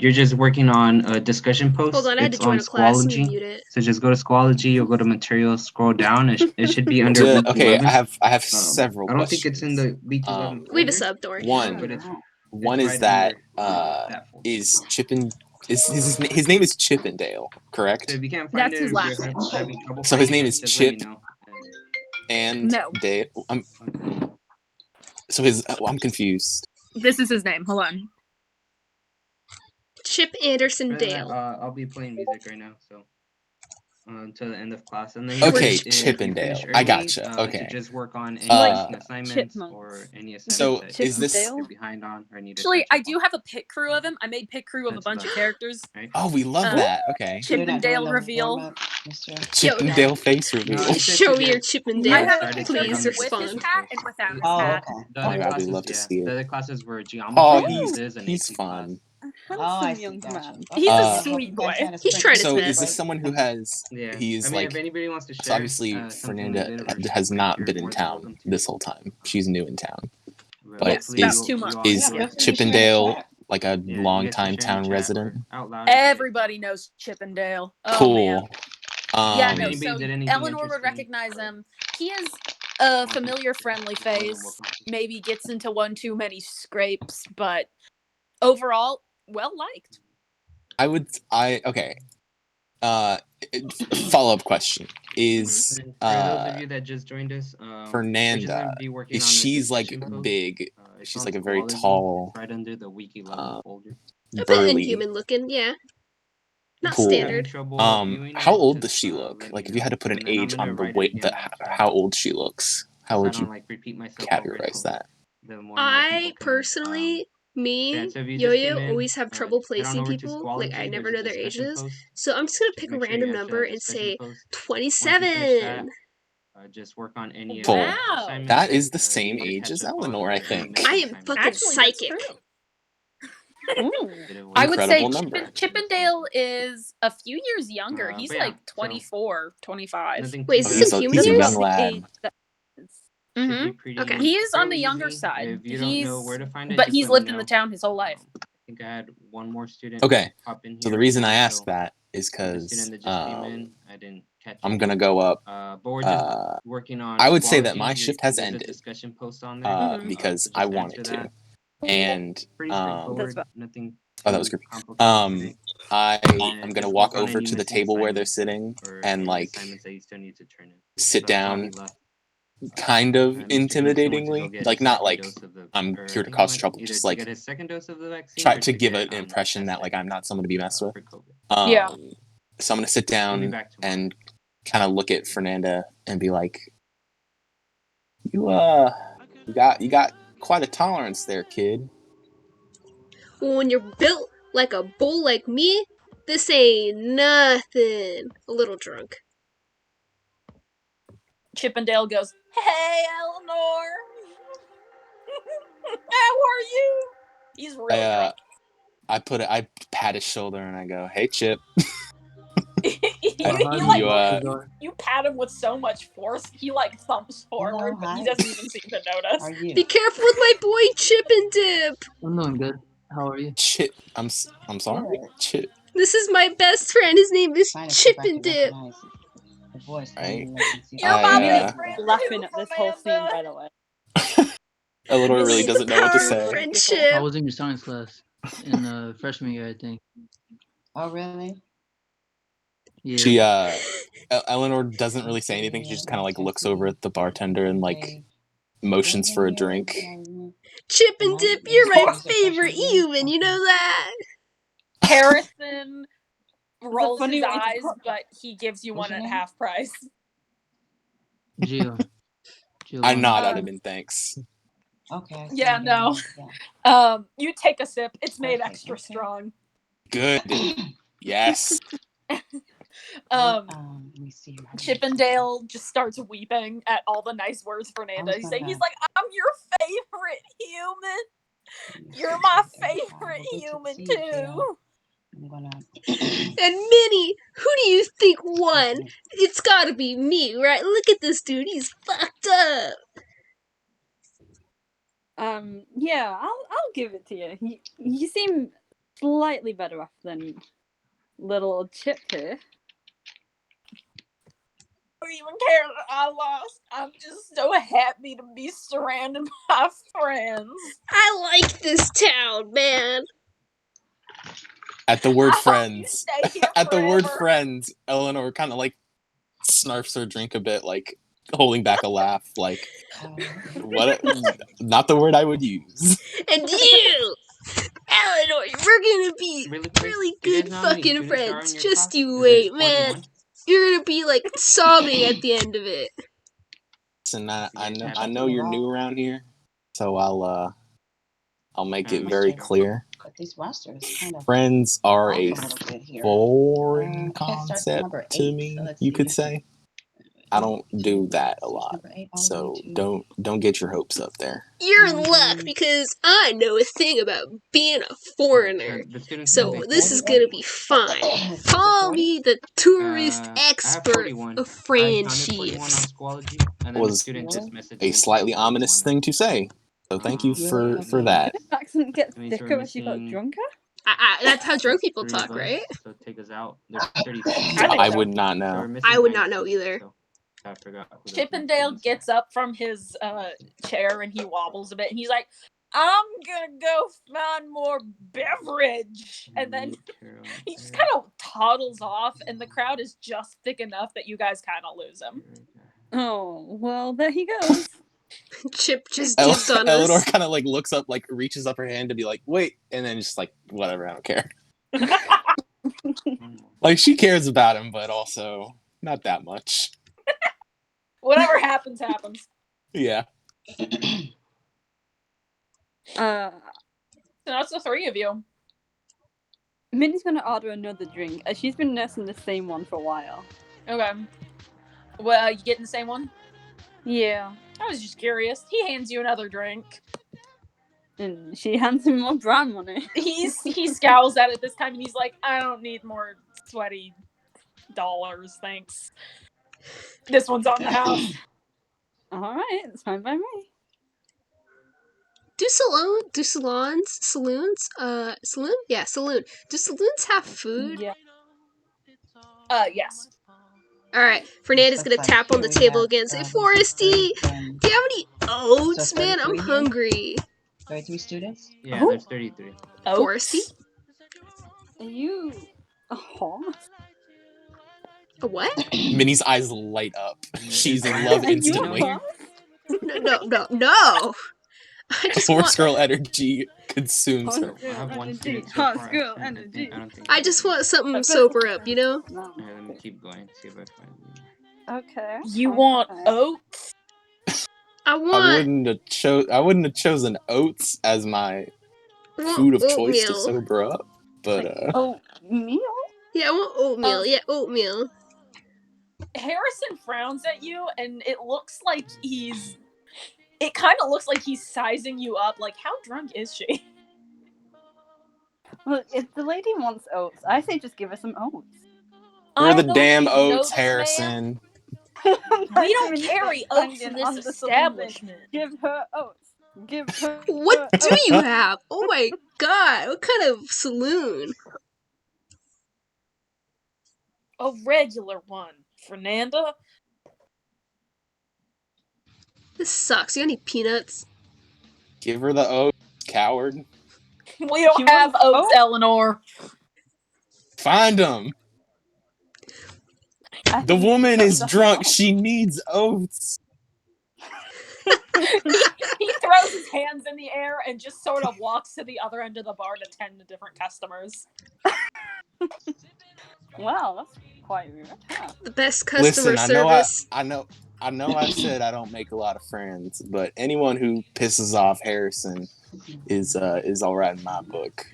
you're just working on a discussion post. Hold on, I had to It's join on a class. Let me Squalogy. mute it. So just go to Squalogy, you'll go to materials, scroll down. It should be under week Okay, 11. I have several I don't questions. think it's in the week 11 Leave a folder, sub, don't worry. but it's One right is that under, that folder. is his name is Chippendale, correct? So if you can't find That's it, his or last you're name. having trouble So his finding name it, is just let me Chip know. and No. Dale. I'm confused. This is his name. Hold on. Chip Anderson Rather than Dale. that, I'll be playing music right now, so until the end of class. And then Okay, if you Chippendale. finish I early, gotcha. Okay. to just work on any Like assignments chipmunks. or any So assignments is this? Chippendale? you're behind on or need Actually, to I do have a pit crew of him. I made pit crew of a That's bunch about of it. characters. Right? Oh, we love that. Okay. Chippendale reveal. Chippendale face reveal. No, it's Show me your I Chippendale. have a started pit Please crew on the with his respond. hat and without his Oh, hat. okay. The Oh my other God, classes, we'd love to see it. The other classes were geometry. Oh, This is an he's AP fun. A Oh, I handsome see. young Gotcha. man. He's a Uh, sweet boy. He's trying his So best. is this someone who has? Yeah. He's I mean, like. if anybody wants to So share, obviously, something Fernanda related or has something, not you're been in more than town welcome to. this whole time. She's new in town. But Yes, Hopefully about 2 months. is enjoy it. Chippendale like a Yeah, you long guys can time share in town the chat resident? or out loud if you Everybody knows Chippendale. Oh, Cool. man. Yeah, Um, no, Anybody so did anything Eleanor would interesting? recognize him. He is a familiar, friendly You're more than face. welcome to. Maybe gets into one too many scrapes, but overall, well liked. okay. Follow-up question is And for those of you that just joined us, we're just Fernanda, gonna be working is on a she's like discussion post. big? It's She's on like a very Squalogy. tall, It's right under the week 11 folder. A bit burly. inhuman looking, yeah. Not If you're having standard. trouble viewing How it, old does just, she look? let Like, me if you had to put know. an And then I'm age gonna on the write it weight, again in the chat. how old she looks, how So I would don't you like repeat myself over categorize until that? the more and more I people come in. personally, me, Yeah, so if you just came Yo-Yo, in, always have trouble head on placing over to people. Like, I Squalogy. never There's a know their discussion ages. post. So I'm just gonna Just pick a make sure random you answer number that and discussion say post. Once you 27. finish that, just work on any Cool. Wow. assignments That is the you same need to age catch as up on Eleanor, I or any think. missing I am assignments. fucking Actually, that's psychic. true. Ooh. Bit of I would say Incredible number. Chippendale is a few years younger. He's but yeah, like so 24, 25. nothing Wait, too is this He's in a, human he's a years? young The lad. age that is. Should be Mhm. pretty Okay. He is on fairly the younger easy. side. If you don't know where to find it, But just he's let me lived in the know. town his whole life. I think I had one more student Okay. pop in here. So the reason I so asked that is the because student that just came in, I didn't catch I'm it. gonna go up. But we're just working on. I would say that quality. my shift has There's a ended. discussion post on there. Because So I just wanted answer to. that. And Pretty straightforward. Nothing. Oh, that was creepy. Complicated. I'm gonna Just walk work on over any to the missing table where they're assignments sitting or and any like assignments that you still need to turn in. sit So that's all he down, left. kind of Mr. Gibson wants to go intimidating, get like his not second like dose of the, I'm or here I to think he cause went trouble, either just to like get his second dose of the vaccine try or to give get, an impression that like I'm not someone to be messed with. for COVID. Yeah. So I'm gonna sit He'll be down back tomorrow. and kind of look at Fernanda and be like, you got quite a tolerance there, kid. Well, when you're built like a bull like me, this ain't nothing. A little drunk. Chippendale goes, "Hey, Eleanor. How are you?" He's real drunk. I pat his shoulder and I go, "Hey, Chip." You pat him with so much force, he like thumps forward, but he doesn't even seem to notice. How are you? Be careful with my boy Chip and Dip. I'm doing good. How are you? Chip. I'm sorry. Good. Chip. This is my best friend. His name is Chip and Dip. The voice. Right. You're my best Minnie's friend laughing too, at this whole scene, Fernanda. by the way. Eleanor really This is the doesn't know what to power of say. friendship. I was in your science class in freshman year, I think. Oh, really? Yeah. She Eleanor doesn't really say anything. She just kind of like looks over at the bartender and like motions for a drink. Chip and Dip, you're my favorite human. You know that? Harrison rolls funny his way to eyes, put that. but he gives you What's one your at name? half price. Gio. I nod Um, at him in thanks. Okay. So Yeah, no. You take a sip. It's made Perfect, extra okay. strong. Good. Yes. Let me see. Chippendale just starts weeping at all the nice words Fernanda. He's like, "I'm your favorite human. You're my favorite human too." I'm gonna. And Minnie, who do you think won? It's gotta be me, right? Look at this dude. He's fucked up. Yeah, I'll give it to you. You seem slightly better off than little Chip here. I don't even care that I lost. I'm just so happy to be surrounded by friends. I like this town, man. At the word I hope you friends. stay here At the word forever. friends, Eleanor kind of like snarfs her drink a bit, like holding back a laugh, like what? Not the word I would use. And you, Eleanor, we're gonna be really do you good guys know how many fucking students there are friends. in your Just class? you 'Cause wait, there's man. 41. You're gonna be like sobbing at the end of it. And I Yeah, know you're new around here, so I'll make it Mr. very Joe. clear. But this roster is kind of Friends are off a a little bit here. foreign Okay, start concept number to 8. me, So let's you see. could say. I don't do that a Search lot, number 8 all the so way to. don't get your hopes up there. You're in luck because I know a thing about being a foreigner. The students So know this is gonna be fine. Call me the tourist I have expert 41. of I counted 41 on friendships. Schoology, and then the Was student just messaged a me slightly that they ominous wanted. thing to say. So thank you for that. Did the accent get That means we're thicker as you got missing drunker? That's how drunk people 3 of talk, us, right? so take us out. There's 32. think I so. would not So we're know. missing I would 9 not know students, either. so I forgot who the Chippendale students gets up from his chair and he wobbles a bit and he's like, "I'm gonna go find more beverage." And then he just kind of toddles off, and the crowd is just thick enough that you guys kind of lose him. Oh, well, there he goes. Chip just dipped on Eleanor us. kind of like looks up, like reaches up her hand to be like, wait, and then just like, whatever, I don't care. Like she cares about him, but also not that much. Whatever happens, happens. Yeah. So that's the 3 of you. Minnie's gonna order another drink. She's been nursing the same one for a while. Okay. Well, you getting the same one? Yeah. I was just curious. He hands you another drink. And she hands him more brown money. He scowls at it this time and he's like, "I don't need more sweaty dollars, thanks. This one's on the house." Alright, it's fine by me. Saloon? Yeah, saloon. Do saloons have food? Yeah. Yes. All right, Fernanda's gonna Looks like tap on here the we table have, again and say, this is Foresty, 30 and do you have any oats? So Man, I'm 33 here? hungry. 33 students. Yeah, there's 33. Foresty? Oats? Are you a horse? A what? Minnie's eyes light up. She's in Ryan, love Are you you a know instantly. here? horse? No. I just Horse want. girl energy consumes her. I have one student so Horse far. girl I don't think. I just want something sober up, you know? No. Yeah, let me keep going. See if I find you. Okay. You want okay. oats? I wouldn't have chosen oats as my food of choice to oatmeal. sober up, but Oh, meal? Yeah, I want oatmeal. Yeah, oatmeal. Harrison frowns at you, and it looks like he's. It kind of looks like he's sizing you up. Like, how drunk is she? Look, if the lady wants oats, I say just give her some oats. where the I don't know damn if you know oats, this, man. Harrison? We don't carry oats in this establishment. Give her oats. Give her. What do oats. you have? Oh my god, what kind of saloon? A regular one, Fernanda. This sucks. You got any peanuts? Give her the oats, coward. We don't She have wants oats, oats? Eleanor. Find them. The woman is drunk. She needs oats. He throws his hands in the air and just sort of walks to the other end of the bar to tend to different customers. Wow, that's quite weird. Huh. The best customer Listen, service. I know I said I don't make a lot of friends, but anyone who pisses off Harrison is all right in my book.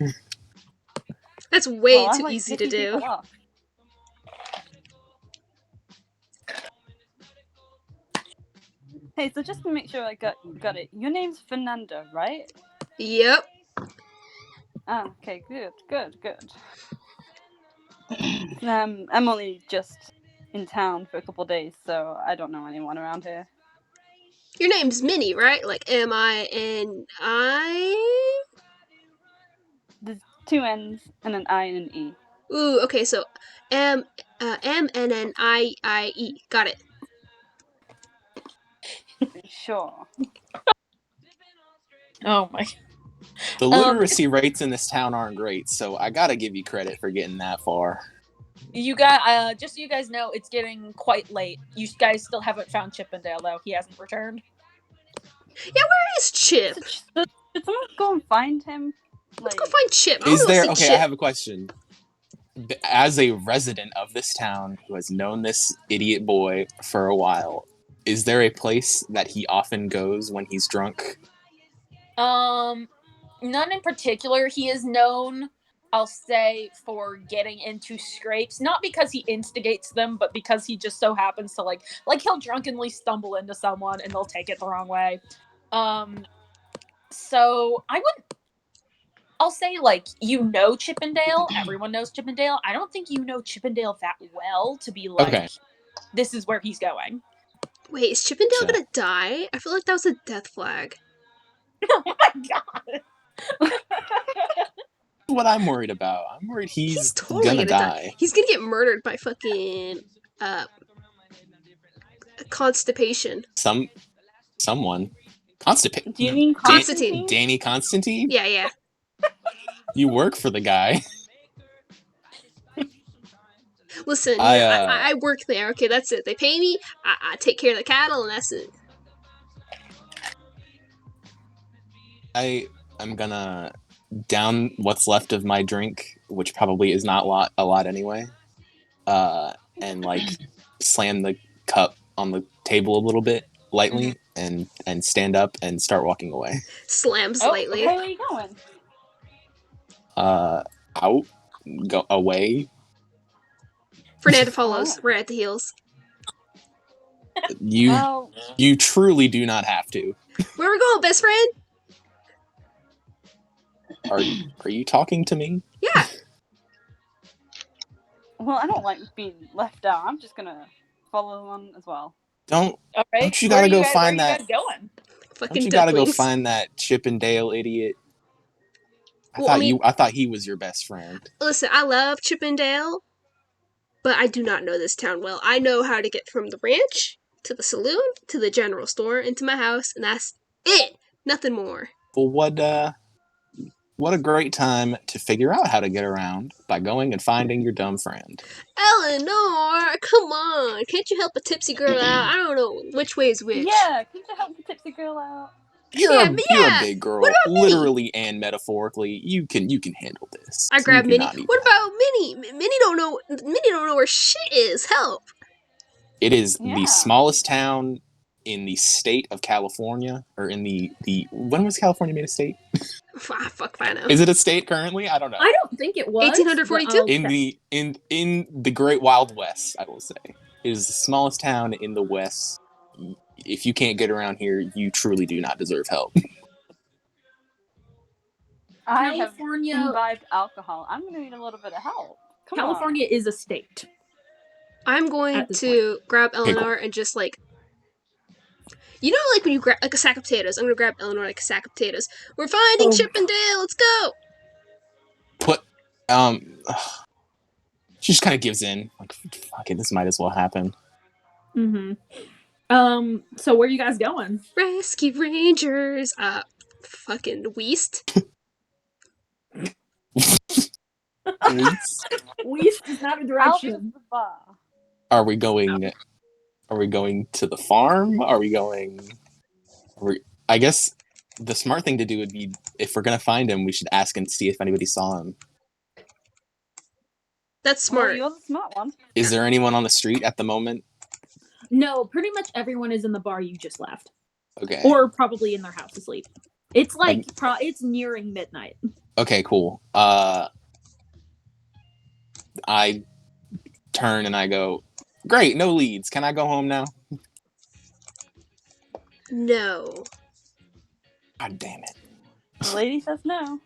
That's way Well, I too like easy to pissing do. people off. Hey, so just to make sure I got it, your name's Fernanda, right? Yep. Ah, okay, good. I'm only just in town for a couple days, so I don't know anyone around here. Your name's Minnie, right? Like Minni? There's two N's and an I and an E. Ooh, okay, so Mnnie. Got it. Sure. Oh my. The literacy rates in this town aren't great, so I gotta give you credit for getting that far. You got just so you guys know, it's getting quite late. You guys still haven't found Chippendale though. He hasn't returned. Yeah, where is Chip? Did someone go and find him? Let's go find Chip. I Is wanna there see okay? Chip. I have a question. As a resident of this town who has known this idiot boy for a while, is there a place that he often goes when he's drunk? None in particular. He is known, I'll say, for getting into scrapes, not because he instigates them, but because he just so happens to like he'll drunkenly stumble into someone and they'll take it the wrong way. So I'll say, like, you know Chippendale. Everyone knows Chippendale. I don't think you know Chippendale that well to be like, Okay. This is where he's going. Wait, is Chippendale Gotcha. gonna die? I feel like that was a death flag. Oh my god. What I'm worried about. I'm worried he's totally gonna die. He's gonna get murdered by fucking constipation. Someone. Constipation. Do you mean Constantine? Danny Constantine? Yeah. You work for the guy. Listen, I work there. Okay, that's it. They pay me. I take care of the cattle, and that's it. I'm gonna down what's left of my drink, which probably is not a lot anyway, and like slam the cup on the table a little bit lightly, and stand up and start walking away. Slams lightly. Where are you going? Out, go away. Fernanda follows. Right at the heels. You truly do not have to. Where we going, best friend? Are you talking to me? Yeah. Well, I don't like being left out. I'm just gonna follow along as well. Don't you Where gotta go where find you that? guys going? Fucking Don't you gotta go ducklings. find that Chippendale idiot? I Well, thought he was your best friend. Listen, I love Chippendale, but I do not know this town well. I know how to get from the ranch to the saloon to the general store into my house, and that's it. Nothing more. Well, what a great time to figure out how to get around by going and finding your dumb friend. Eleanor, come on. Can't you help a tipsy girl out? I don't know which way is which. Yeah, can you help the tipsy girl out? You're a big What girl, about Minnie? literally and metaphorically. You can handle this. I grab You Minnie. cannot need What that. about Minnie? Minnie don't know where shit is. Help. It is Yeah. the smallest town in the state of California, or in the when was California made a state? Fuck, I know. Is it a state currently? I don't know. I don't think it was 1842? but I'll In the Great Wild West, I will say, it is the smallest town in the West. If you can't get around here, you truly do not deserve help. I California- have imbibed alcohol. I'm gonna need a little bit of help. Come California is a state. I'm going At this to grab Eleanor cool. and just like, you know, like when you grab like a sack of potatoes. I'm gonna grab Eleanor like a sack of potatoes. We're finding Chippendale. Let's go. She just kind of gives in. Like, fuck it, this might as well happen. Mm-hmm. So where are you guys going? Rescue Rangers. Fucking Weast. West is not a Out direction. of the bar. Are we going to the farm? I guess the smart thing to do would be, if we're gonna find him, we should ask and see if anybody saw him. That's smart. Well, you're the smart one. Is there anyone on the street at the moment? No, pretty much everyone is in the bar you just left. Okay. Or probably in their house asleep. It's like it's nearing midnight. Okay, cool. I turn and I go, great, no leads. Can I go home now? No. God damn it. The lady says no.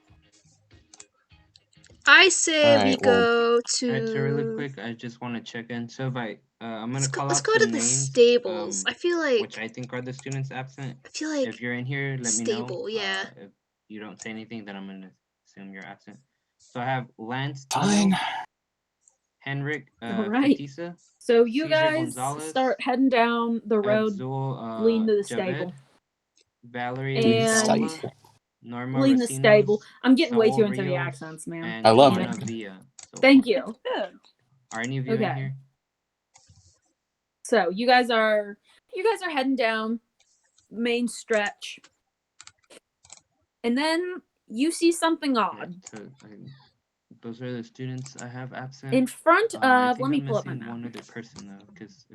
I say we Alright, well, go to. Actually, really quick, I just want to check in. So if I'm gonna call Let's out go to some the names, stables. I feel like. which I think are the students absent. I feel like. If you're in here, let me know. Stable, yeah. If you don't say anything, then I'm gonna assume you're absent. So I have Lance, Fine. Henrik, Alright. Fatisa, So you Cesar guys Gonzalez, start heading down the road, Abdul, leading to the Javed, stable. Valerie, And- Gonzalez, Norma Leading the Racines, stable. I'm getting way too Saul into the Rios, accents, man. and I love Joanna it. Villa, so Thank far. you. Good. Are any of you in Okay. here? So you guys are heading down main stretch. And then you see something odd. So, those are the students I have absent. In front I of, think let me I'm pull up my missing map. one other person though, because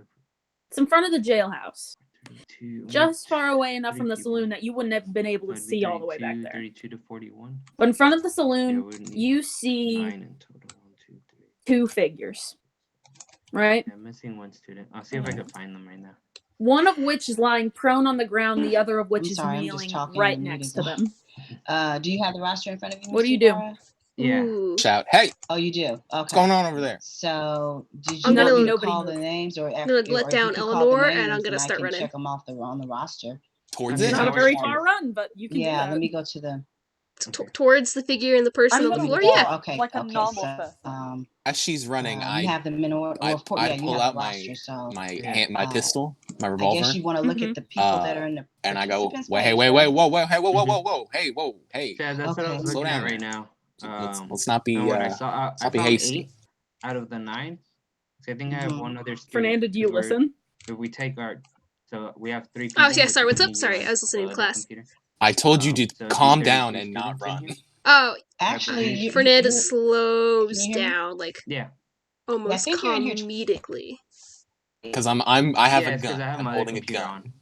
It's in front of the jailhouse. 32, Just far away enough 30 from the people. saloon that you wouldn't have been able to So it'd be see all the way back 32, there. 32 to 41. But in front of the Yeah, saloon, we need you see 9 in total. 1, 2, 3. two figures. Right? Yeah, I'm missing one student. I'll see if I can find them right now. One of which is lying prone on the ground, the other of which I'm is sorry, I'm just kneeling talking right and next to muting. them. Do you have the roster in front of you? What do you Mr. do? Ibarra? Yeah. Ooh. Shout, hey, Oh, you do. Okay. what's going on over there? So, did you I'm want gonna- me to Nobody call the moved. names, or I'm gonna let down Eleanor, and I'm gonna start running. check them off on the roster. Towards Okay, it? It's no not a worries. very far run, but you can do Yeah, that. let me go to the. Towards the figure and the person I'm on the gonna floor. walk. Yeah. Okay. Like a okay, normal so, person. As she's running, you I have them in order. Well, of course, I yeah, you pull have out the roster. So my pistol, my I revolver, guess you want to look at the people that are in the. and I go, participants wait, page, whoa, right? whoa, hey, Yeah, that's what I was Okay. looking Slow at down right now. now. let's not be and when I saw, I let's not be found hasty. 8 out of the 9. So I think I have Mhm. one other student. Fernanda, do you 'cause we're- listen? If we take our, so we have 3 people. Oh, yeah, which sorry, is what's up? me, you, Sorry, and I was listening the to other class. computer. I told you to So it'd be calm 33 down and not students in run. here. Oh, Actually, you- Fernanda you- slows can you hear me? down, like Yeah. almost think you're in here comedically. Because I have Yeah, a it's 'cause gun. I have I'm my other holding a computer gun.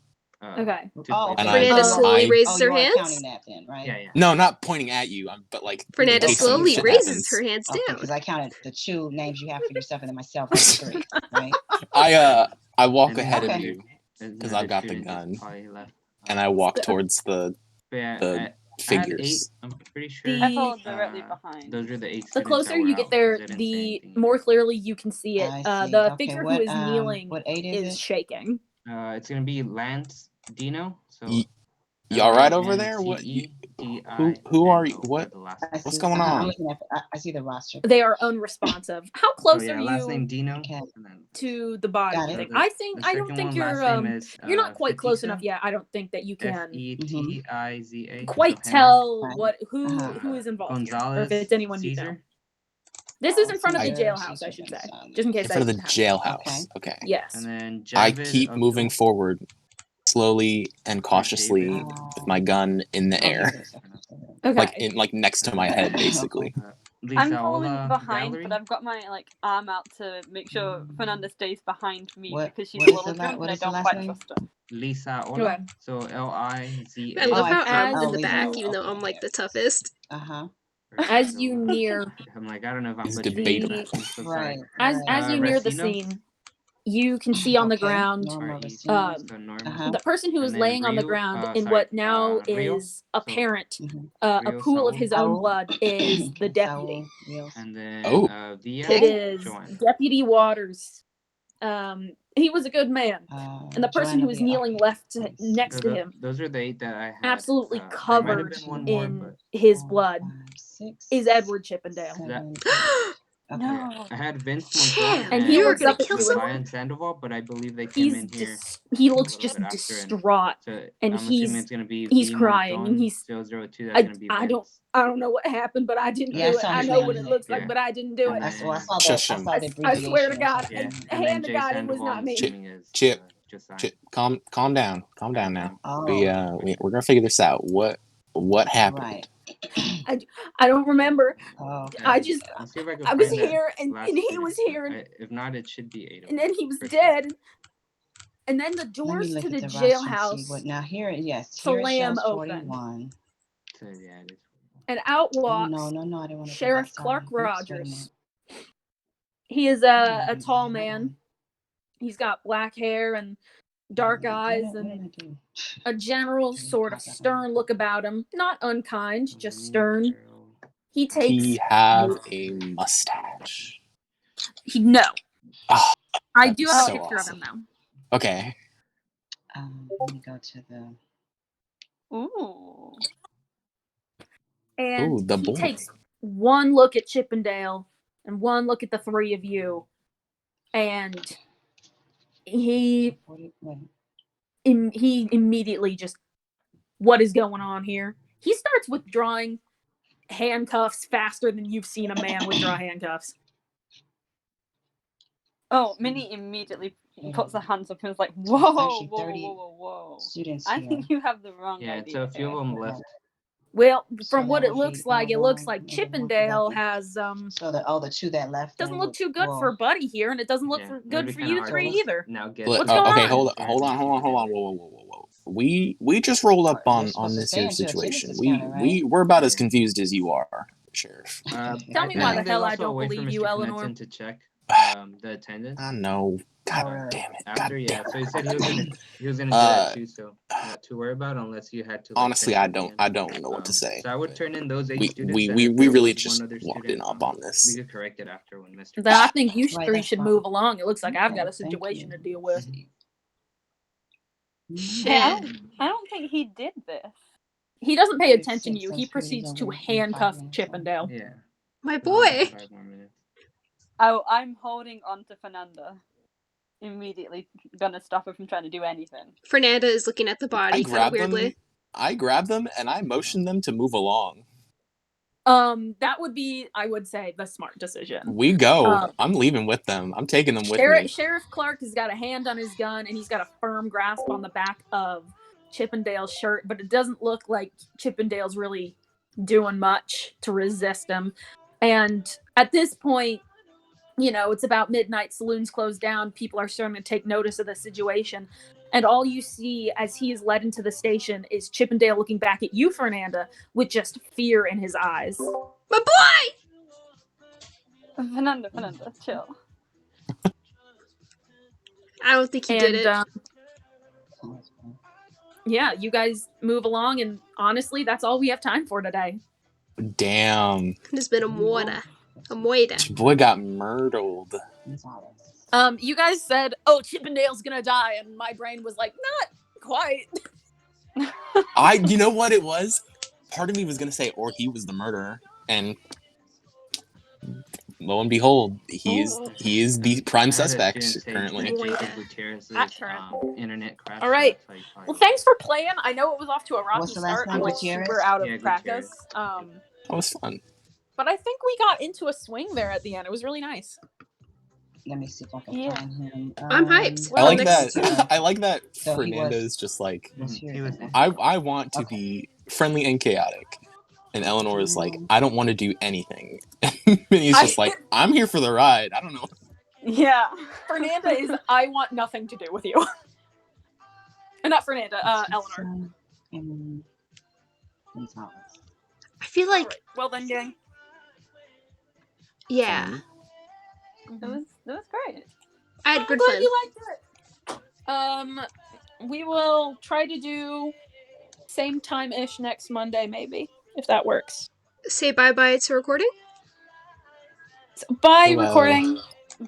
on. Okay. Oh, okay. And Fernanda I- slowly I- raises her you are hands. counting that then, right? Yeah. No, not pointing at you. But like Fernanda in case some slowly shit raises happens. her hands Okay, down. because I counted the 2 names you have for yourself and then myself as 3, right? I walk And then ahead Okay. of you, there's 'cause another I've got the student that's gun. probably left. and I walk towards the But yeah, the I had 8. figures. I'm pretty sure. I followed directly uh, behind. Those are the 8 The students closer that were you get out, there, 'cause I didn't say the anything. more clearly you can see it. I see. The Okay, figure what, who is kneeling what 8 is it? shaking. It's gonna be Lance Dino. So You all right over LANCE. there? What? who are you? What? The last I What's see. going I'm on? looking at. I see the roster. They are unresponsive. How close are last name you Dino. Okay. And then to the body Got it. thing? the- I think the I don't second think one, you're last name is, you're not quite close Fetiza. enough yet. I don't think that you can Fetiza. quite so tell Right. what Uh-huh. who is involved here, or Gonzalez. if it's anyone you know. Caesar. This is in front of the Caesar, jailhouse, I Caesar should say, Gonzalez. just in case In front of the happens. jailhouse. Okay. Yes. And then I Javid keep moving forward, slowly and cautiously, David. with my gun in the Oh, here air, it is. Okay. Okay. next to my head, basically. I'm following Lisaola behind, Valerie. but I've got my arm out to make sure Fernanda stays behind me What- because she's what a is little the drunk what and I is the don't last quite name? trust her. Lisaola. Okay. So Liza. I love Oh, how I- I'm as- in the Lisa. back, even though Okay, I'm like the there it is. toughest. Uh-huh. As you near I'm like, I don't know if I'm It's butchering debatable. that. I'm so Right. sorry. as you near the Racino. scene, you can see on the Okay. ground Norma R-E, Racino. so Norma. Uh-huh. the person who And is then laying on the Rio, ground in sorry, what now Rio. is So, apparent Mhm. a Rio pool of Saul. his own Saul. blood is the deputy. Saul, Rios. And then Oh. Via. It is Joanna. Deputy Waters. He was a good man, and the person Joanna who is Villa. kneeling Okay. left Let me next see. to him, Those are the 8 that I had. absolutely There might have covered been one more, in but his 4, blood, 5, 6, is Edward Chippendale. 7, 8. Okay. No. I had Vince Montoya Damn, And he you were looks gonna up at kill you someone? and Sandoval, but I believe they came in here. he a looks little just bit after, and distraught, so and I'm assuming he's it's gonna be he's V crying, and Monton he's 002. That's gonna be Vince. I don't know what happened, but I didn't Yeah, I do it. saw I his know name. what it looks like, Yeah. but I didn't do it. I saw the Shush him. I saw the I swear to abbreviation. God, Yeah, and and then hand to Jay God, it was Sandoval, not I'm me. assuming is Chip. Josiah. Chip, calm down now. Oh, We're gonna figure this out. What happened? right. I don't remember. Oh, okay. I just I'll see if I can I was find that here, and last he student. was here, and If not, it should be 8 of and them. then he was for sure. dead. And then the Let me doors look to at the the roster and see jailhouse what. Now here, yes, here it slam shows open, 41. So yeah, it is. and out Oh walks no, I didn't want to do Sheriff that. Sorry. Clark Oops, wait a Rodgers. minute. He is I a didn't tall do that man. one. He's got black hair and dark eyes What did and I do? a general sort of stern look about him. Not unkind, just stern. He Does takes he have a mustache? no. Oh, I that'd do be have a so picture awesome. of him Okay. Let me go to the. Ooh. though. And Ooh, the he boy. takes one look at Chippendale and one look at the three of you, and he immediately just, what is going on here? He starts withdrawing handcuffs faster than you've seen a man withdraw handcuffs. Oh, Minnie immediately puts her hands up and is like, So it's whoa, actually whoa, 30 whoa, whoa, whoa. students I here. think you have the wrong Yeah, idea. so a few of them here. left. Well, So from what that it would looks be like, it looks one, like and then one for Chippendale Bucky. has So the 2 that left doesn't then look would- too good well, for Buddy here, and it doesn't look Yeah, for, it would good be for kinda you hard three to either. Now guess What's going okay, on? hold on. Whoa. We just rolled up They're on supposed to this stay here until attendance situation. is counted, right? We're about as Yeah. confused as you are, Sheriff. Tell me I why think the hell there's I also a don't way for believe you, Mr. Eleanor. Knudsen to check the attendance. I know. God Or- damn it. After, God yeah. damn So he it. said he was gonna do that too. So not to worry about unless you had to. Like, Honestly, finish I at the don't end. know what to say. So I would turn in those 8 We students. and we, if we there really was just one other walked student, in up on we this. could correct it after when Mr. Then I think you Right, three that's should fine. move along. It looks like I've got a Okay, thank situation you. to deal with. Hey, I Shit. don't think he did this. He doesn't pay 36, attention to you. so He it's proceeds over to in 5 handcuff minutes, Chippendale. Yeah. My So only boy. 5 more minutes. Oh, I'm holding on to Fernanda. Immediately gonna stop her from trying to do anything. Fernanda is looking at the I body kind of grabbed weirdly. them and I motioned them to move along. That would be, I would say, the smart decision. We go. Um, I'm leaving with them. I'm taking them with me. Sheriff Clark has got a hand on his gun, and he's got a firm grasp on the back of Chippendale's shirt, but it doesn't look like Chippendale's really doing much to resist him. And at this point, you know, it's about midnight, saloons closed down, people are starting to take notice of the situation. And all you see as he is led into the station is Chippendale looking back at you, Fernanda, with just fear in his eyes. My boy! Fernanda, chill. I don't think he did it. Yeah, you guys move along, and honestly, that's all we have time for today. Damn. It's been a muerta. A muerta. Your boy got murdered. You guys said, "Oh, Chippendale's gonna die," and my brain was like, "Not quite." You know what it was? part of me was gonna say, or he was the murderer, and lo and behold, he is the prime suspect currently. Internet crash. All right. Well, thanks for playing. I know it was off to a rocky What's the last start. I name? was Gutierrez? super out of Yeah, practice. That was fun. But I think we got into a swing there at the end. It was really nice. Let me see if I can Yeah. find him. I'm hyped. I like next- that. I like that. So he Fernanda's just like, was here. He was- then. I want to be friendly and chaotic, and Eleanor is like, I don't want to do anything. And he's just like, I'm here for the ride. I don't know. Yeah. Fernanda is, I want nothing to do with you. Not Fernanda, Eleanor. Gonzalez. I feel like, Alright, well then, gang. yeah, That was great. I had good Glad fun. you liked it. We will try to do same time-ish next Monday, maybe, if that works. Say bye-bye to recording. So, bye, Bye-bye. recording.